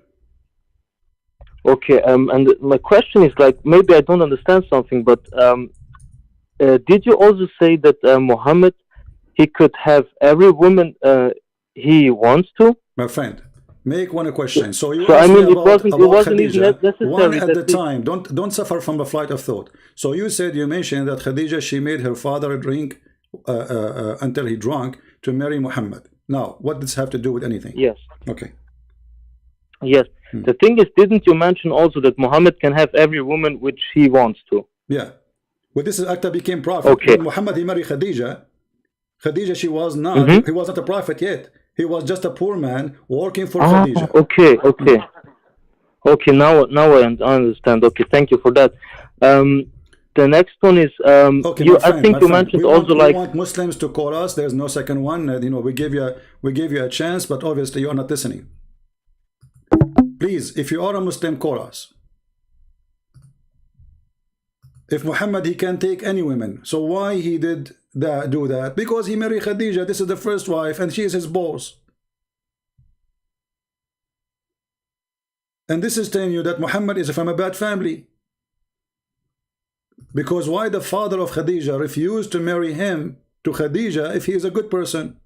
Okay. And my question is like, maybe I don't understand something, but did you also say that Muhammad, he could have every woman he wants to? My friend, make one question. So you I mean, it wasn't even necessary. One at the time. Don't suffer from the flight of thought. So you said, you mentioned that Khadija, she made her father drink until he drank to marry Muhammad. Now, what does this have to do with anything? Yes. Okay. Yes. The thing is, didn't you mention also that Muhammad can have every woman which he wants to? Yeah. Well, this is after became prophet. Okay. When Muhammad, he married Khadija. Khadija, she was not, he was not a prophet yet. He was just a poor man working for Khadija. Okay. Now I understand. Okay, thank you for that. The next one is okay, I think you mentioned also like we want Muslims to call us. There's no second one. You know, we gave you a chance, but obviously you are not listening. Please, if you are a Muslim, call us. If Muhammad, he can take any women, so why he did do that? Because he married Khadija. This is the first wife, and she is his boss. And this is telling you that Muhammad is from a bad family. Because why the father of Khadija refused to marry him to Khadija if he is a good person?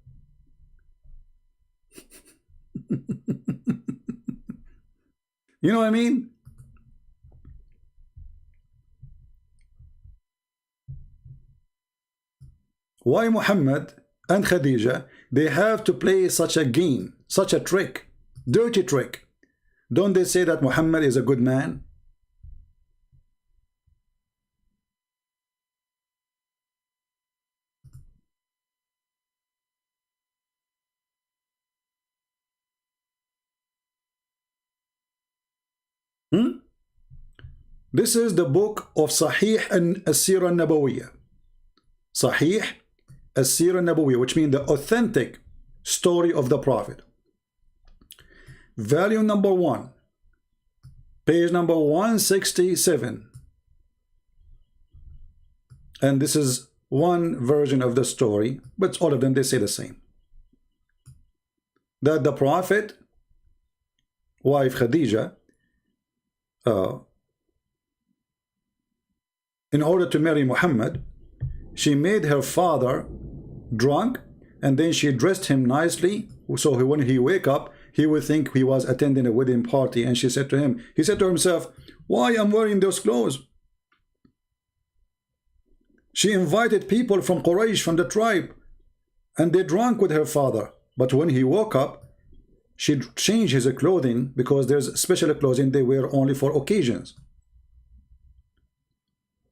You know what I mean? Why Muhammad and Khadija, they have to play such a game, such a trick, dirty trick? Don't they say that Muhammad is a good man? This is the book of Sahih and As-Sirah Nabawiyah. Sahih As-Sirah Nabawiyah, which means the authentic story of the Prophet. Volume number 1, page number 167. And this is one version of the story, but all of them, they say the same. That the Prophet, wife Khadija, in order to marry Muhammad, she made her father drunk, and then she dressed him nicely, so when he wake up, he would think he was attending a wedding party. And she said to him, he said to himself, why I'm wearing those clothes? She invited people from Quraysh, from the tribe, and they drank with her father. But when he woke up, she changed his clothing, because there's special clothing they wear only for occasions.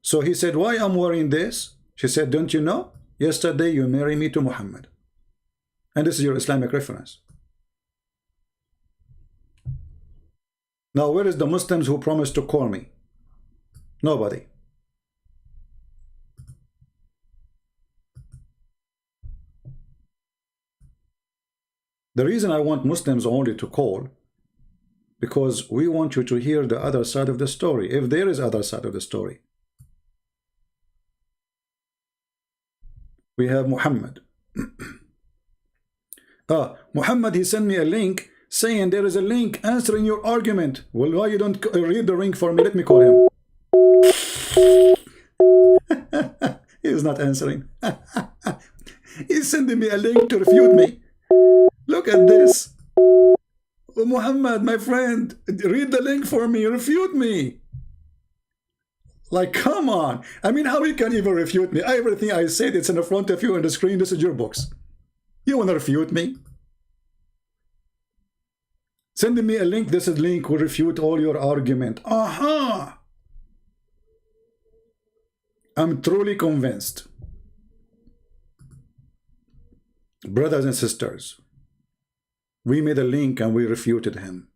So he said, why I'm wearing this? She said, don't you know? Yesterday you married me to Muhammad. And this is your Islamic reference. Now, where is the Muslims who promised to call me? Nobody. The reason I want Muslims only to call, because we want you to hear the other side of the story, if there is other side of the story. We have Muhammad. Muhammad, he sent me a link saying there is a link answering your argument. Well, why you don't read the link for me? Let me call him. He is not answering. He's sending me a link to refute me. Look at this. Muhammad, my friend, read the link for me. Refute me. Like, come on. I mean, how you can even refute me? Everything I said, it's in the front of you on the screen. This is your books. You want to refute me? Sending me a link. This is link will refute all your argument. Aha! I'm truly convinced. Brothers and sisters, we made a link and we refuted him.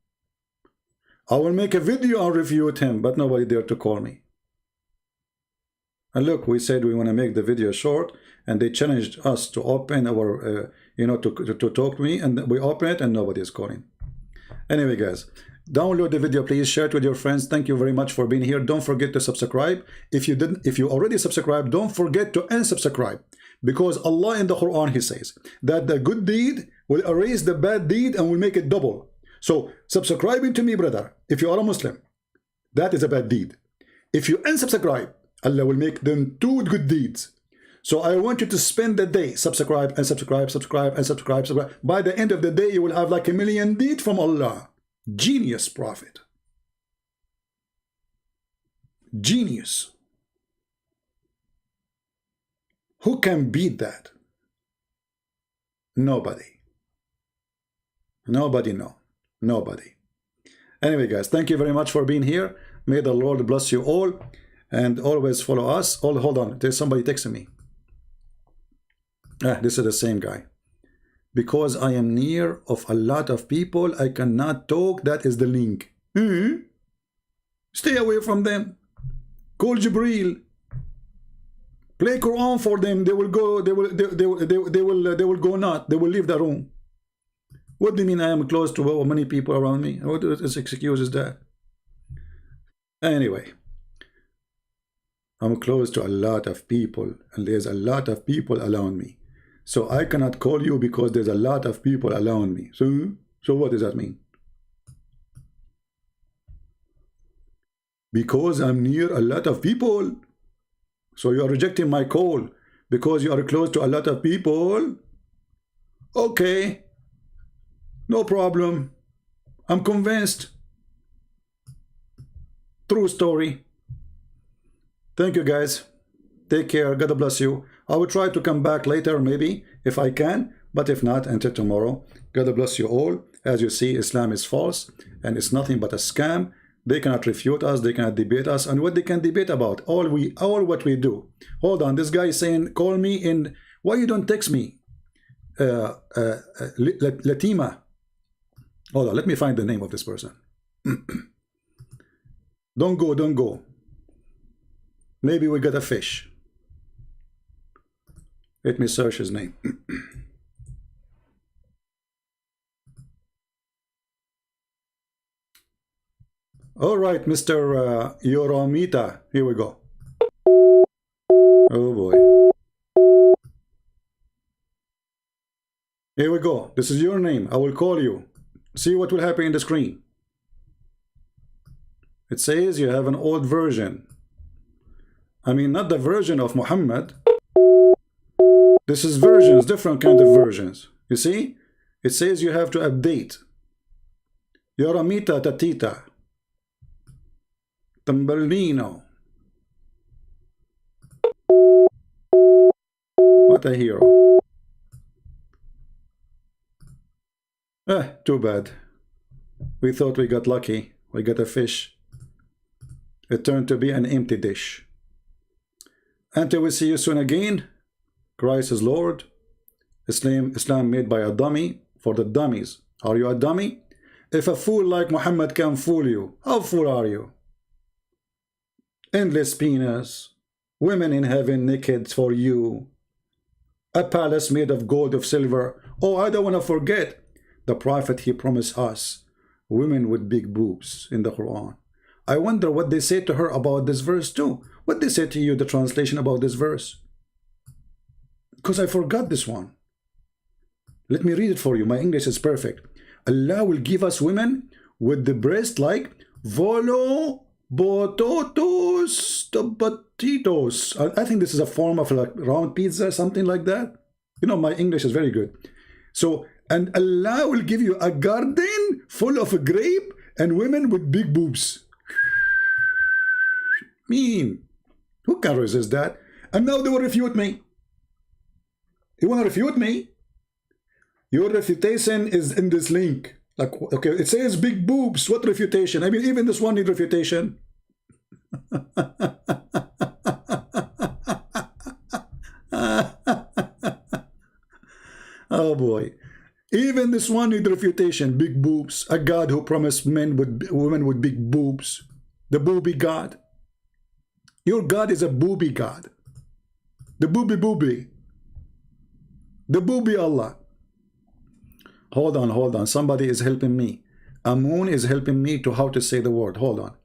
I will make a video and refute him, but nobody dared to call me. And look, we said we want to make the video short, and they challenged us to open our, to talk to me, and we open it, and nobody is calling. Anyway, guys, download the video, please share it with your friends. Thank you very much for being here. Don't forget to subscribe. If you already subscribed, don't forget to unsubscribe, because Allah in the Quran, he says that the good deed will erase the bad deed and will make it double. So subscribing to me, brother, if you are a Muslim, that is a bad deed. If you unsubscribe, Allah will make them 2 good deeds. So I want you to spend the day, subscribe and subscribe, subscribe and subscribe, subscribe. By the end of the day, you will have like 1 million deeds from Allah. Genius prophet. Genius. Who can beat that? Nobody. Nobody, no. Nobody. Anyway, guys, thank you very much for being here. May the Lord bless you all. And always follow us. Oh, hold on. There's somebody texting me. This is the same guy. Because I am near of a lot of people, I cannot talk. That is the link. Stay away from them. Call Jibreel. Play Quran for them. They will go. They will go not. They will leave the room. What do you mean I am close to many people around me? What excuse is that? Anyway. I'm close to a lot of people, and there's a lot of people around me. So I cannot call you because there's a lot of people around me. So what does that mean? Because I'm near a lot of people. So you are rejecting my call because you are close to a lot of people. Okay. No problem. I'm convinced. True story. Thank you, guys. Take care. God bless you. I will try to come back later, maybe, if I can. But if not, until tomorrow. God bless you all. As you see, Islam is false. And it's nothing but a scam. They cannot refute us. They cannot debate us. And what they can debate about? All what we do. Hold on. This guy is saying, call me in. Why you don't text me? Latima. Hold on. Let me find the name of this person. Don't go. Don't go. Maybe we got a fish. Let me search his name. All right, Mr. Yoromita. Here we go. Oh boy. Here we go. This is your name. I will call you. See what will happen in the screen. It says you have an old version. I mean, not the version of Muhammad. This is versions, different kind of versions. You see? It says you have to update. Yoramita Tatita. Tambellino. What a hero. Too bad. We thought we got lucky. We got a fish. It turned to be an empty dish. Until we see you soon again. Christ is Lord. Islam made by a dummy for the dummies. Are you a dummy? If a fool like Muhammad can fool you, how fool are you? Endless penis, women in heaven naked for you, a palace made of gold of silver. Oh, I don't want to forget the prophet, he promised us women with big boobs in the Quran. I wonder what they say to her about this verse too. What they say to you, the translation about this verse? Because I forgot this one. Let me read it for you. My English is perfect. Allah will give us women with the breast like volo bototos tobatitos. I think this is a form of like round pizza, something like that. You know, my English is very good. So, and Allah will give you a garden full of a grape and women with big boobs. Mean. Who can resist that? And now they will refute me. You want to refute me? Your refutation is in this link. Like, okay, it says big boobs. What refutation? I mean, even this one needs refutation. Oh boy. Even this one needs refutation. Big boobs. A God who promised women with big boobs. The booby God. Your God is a booby God. The booby. The booby Allah. Hold on. Somebody is helping me. Amun is helping me to how to say the word. Hold on.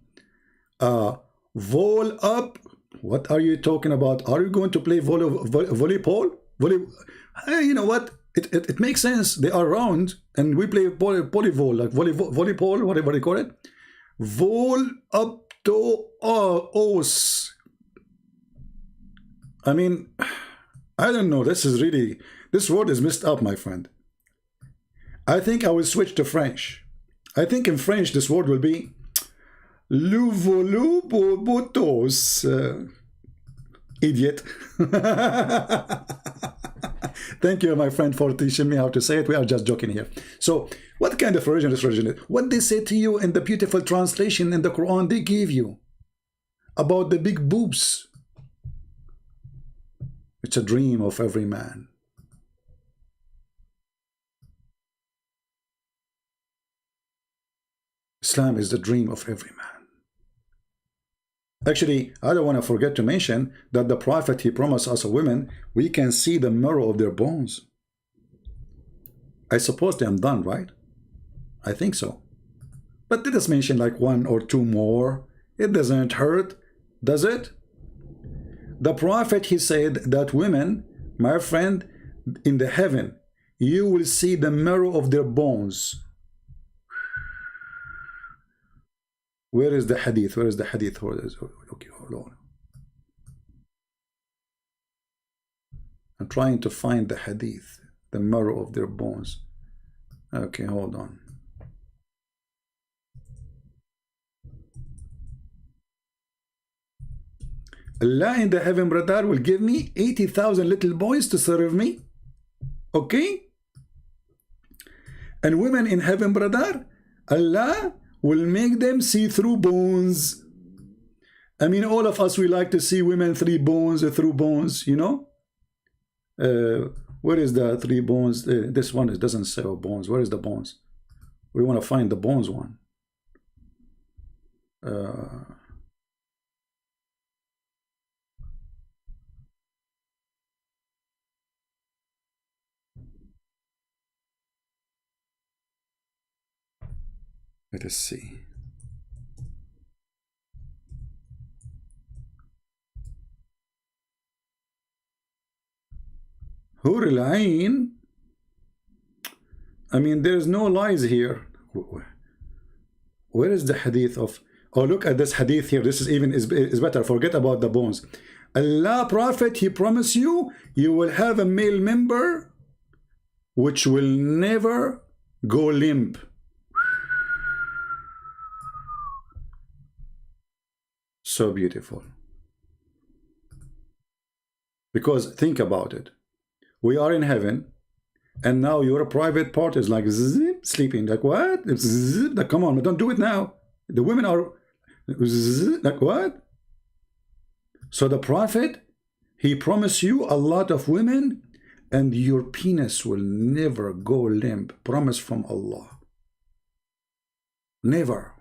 Vol up. What are you talking about? Are you going to play volleyball? You know what? It makes sense. They are round, and we play polyvol, like volleyball, whatever they call it. Vol up to os. I mean, I don't know. This word is messed up, my friend. I think I will switch to French. I think in French this word will be Louvolubotos. Idiot. Thank you, my friend, for teaching me how to say it. We are just joking here. So, what kind of religion is religion? What they say to you in the beautiful translation in the Quran they gave you about the big boobs. It's a dream of every man. Islam is the dream of every man. Actually, I don't want to forget to mention that the Prophet, he promised us women, we can see the marrow of their bones. I suppose I'm done, right? I think so. But let us mention like one or two more. It doesn't hurt, does it? The Prophet, he said that women, my friend, in the heaven, you will see the marrow of their bones. Where is the hadith? Where is the hadith? Okay, hold on. I'm trying to find the hadith, the marrow of their bones. Okay, hold on. Allah in the heaven, brother, will give me 80,000 little boys to serve me. Okay? And women in heaven, brother, Allah will make them see through bones. I mean, all of us, we like to see women through bones, you know? Where is the 3 bones? This one doesn't say bones. Where is the bones? We want to find the bones one. Let us see. Hur al-Ain. I mean, there's no lies here. Where is the hadith of? Oh, look at this hadith here. This is even is better. Forget about the bones. Allah, Prophet, He promised you, you will have a male member which will never go limp. So beautiful. Because think about it. We are in heaven, and now your private part is like zip, sleeping. Like what? Zip, like, come on, don't do it now. The women are zip, like what? So the Prophet, he promised you a lot of women, and your penis will never go limp. Promise from Allah. Never.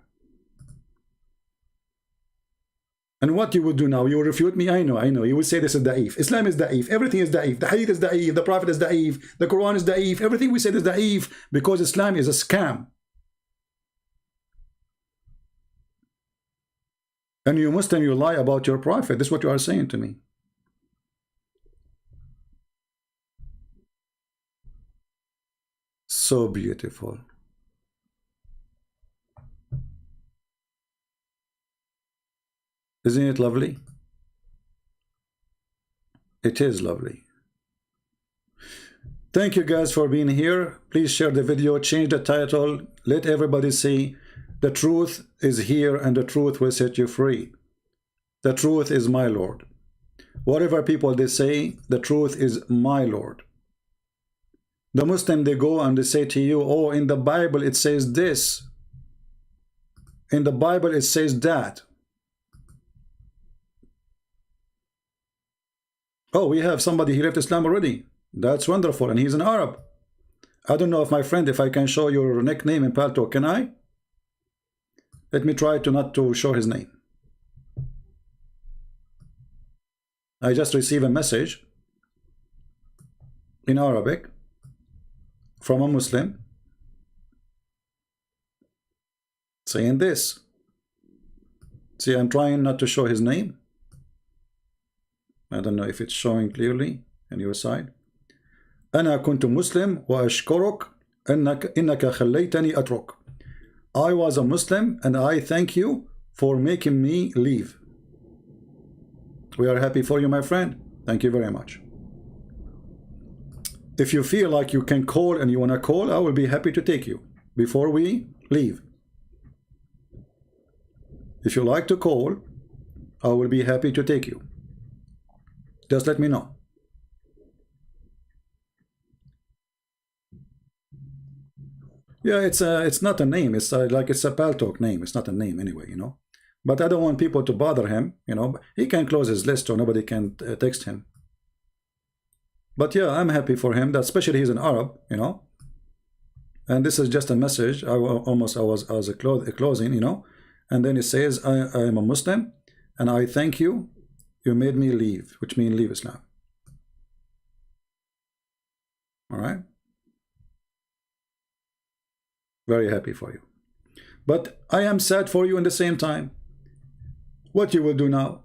And what you would do now? You will refute me? I know. You will say this is da'if. Islam is da'if. Everything is da'if. The hadith is da'if. The Prophet is da'if. The Quran is da'if. Everything we said is da'if because Islam is a scam. And you Muslim, you lie about your Prophet. This is what you are saying to me. So beautiful. Isn't it lovely? It is lovely. Thank you guys for being here. Please share the video, change the title, let everybody see the truth is here and the truth will set you free. The truth is my Lord. Whatever people they say, the truth is my Lord. The Muslim, they go and they say to you, oh, in the Bible it says this. In the Bible it says that. Oh, we have somebody, he left Islam already. That's wonderful, and he's an Arab. I don't know if my friend, if I can show your nickname in Palto, can I? Let me try to not to show his name. I just received a message in Arabic from a Muslim saying this. See, I'm trying not to show his name. I don't know if it's showing clearly on your side. أنا كنت مسلم وأشكرك إنك خليتني أترك. I was a Muslim and I thank you for making me leave. We are happy for you, my friend. Thank you very much. If you feel like you can call and you want to call, I will be happy to take you before we leave. If you like to call, I will be happy to take you. Just let me know. Yeah, it's not a name. It's like it's a Paltalk name. It's not a name anyway, you know. But I don't want people to bother him, you know. He can close his list or nobody can text him. But yeah, I'm happy for him. That especially he's an Arab, you know. And this is just a message. I was a closing, you know. And then it says, I am a Muslim, and I thank you. You made me leave, which means leave Islam. All right. Very happy for you. But I am sad for you in the same time. What you will do now?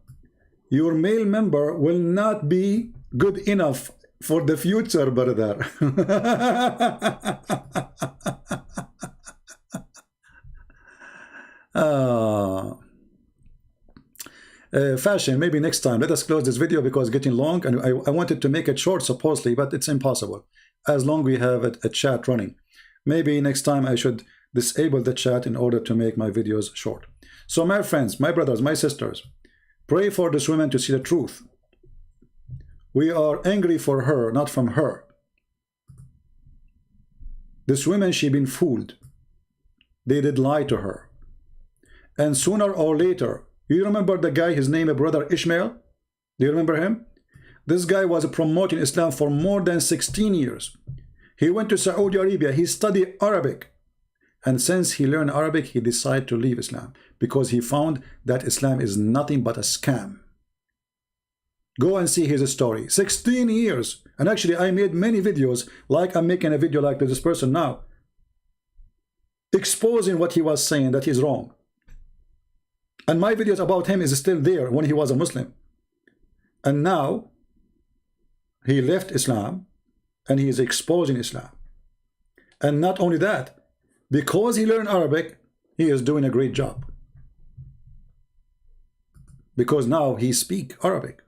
Your male member will not be good enough for the future, brother. Fashion, maybe next time. Let us close this video because it's getting long, and I wanted to make it short supposedly, but it's impossible as long we have a chat running. Maybe next time I should disable the chat in order to make my videos short. So my friends, my brothers, my sisters, Pray for this woman to see the truth. We are angry for her, not from her. This woman, she been fooled. They did lie to her. And sooner or later, you remember the guy, his name is Brother Ishmael? Do you remember him? This guy was promoting Islam for more than 16 years. He went to Saudi Arabia. He studied Arabic. And since he learned Arabic, he decided to leave Islam because he found that Islam is nothing but a scam. Go and see his story. 16 years. And actually, I made many videos, like I'm making a video like this person now, exposing what he was saying, that he's wrong. And my videos about him is still there when he was a Muslim. And now, he left Islam, and he is exposing Islam. And not only that, because he learned Arabic, he is doing a great job. Because now he speaks Arabic.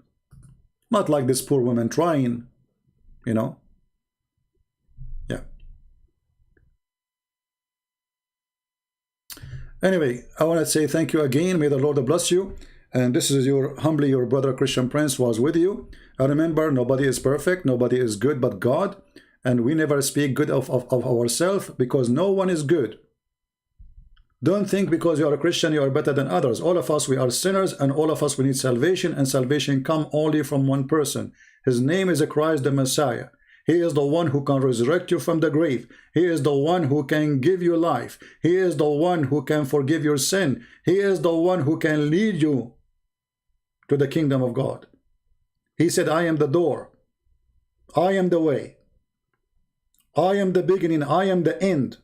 Not like this poor woman trying, you know. Yeah. Anyway, I want to say thank you again. May the Lord bless you. And this is humbly your brother Christian Prince was with you. And remember, nobody is perfect. Nobody is good but God. And we never speak good of ourselves because no one is good. Don't think because you are a Christian you are better than others. All of us, we are sinners, and all of us, we need salvation, and salvation comes only from one person. His name is Christ the Messiah. He is the one who can resurrect you from the grave. He is the one who can give you life. He is the one who can forgive your sin. He is the one who can lead you to the kingdom of God. He said, I am the door. I am the way. I am the beginning. I am the end.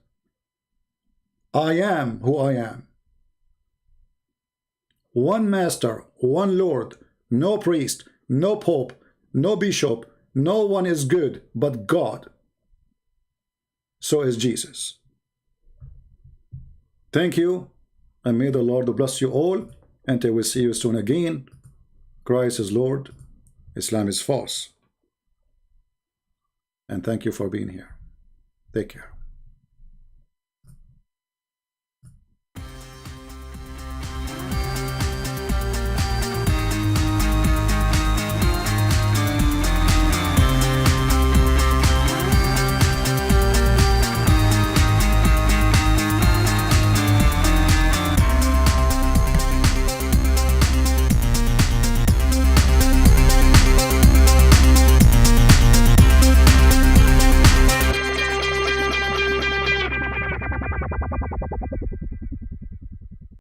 I am who I am. One master, one Lord, no priest, no pope, no bishop, no one is good but God. So is Jesus. Thank you, and may the Lord bless you all, and I will see you soon again. Christ is Lord, Islam is false. And thank you for being here. Take care.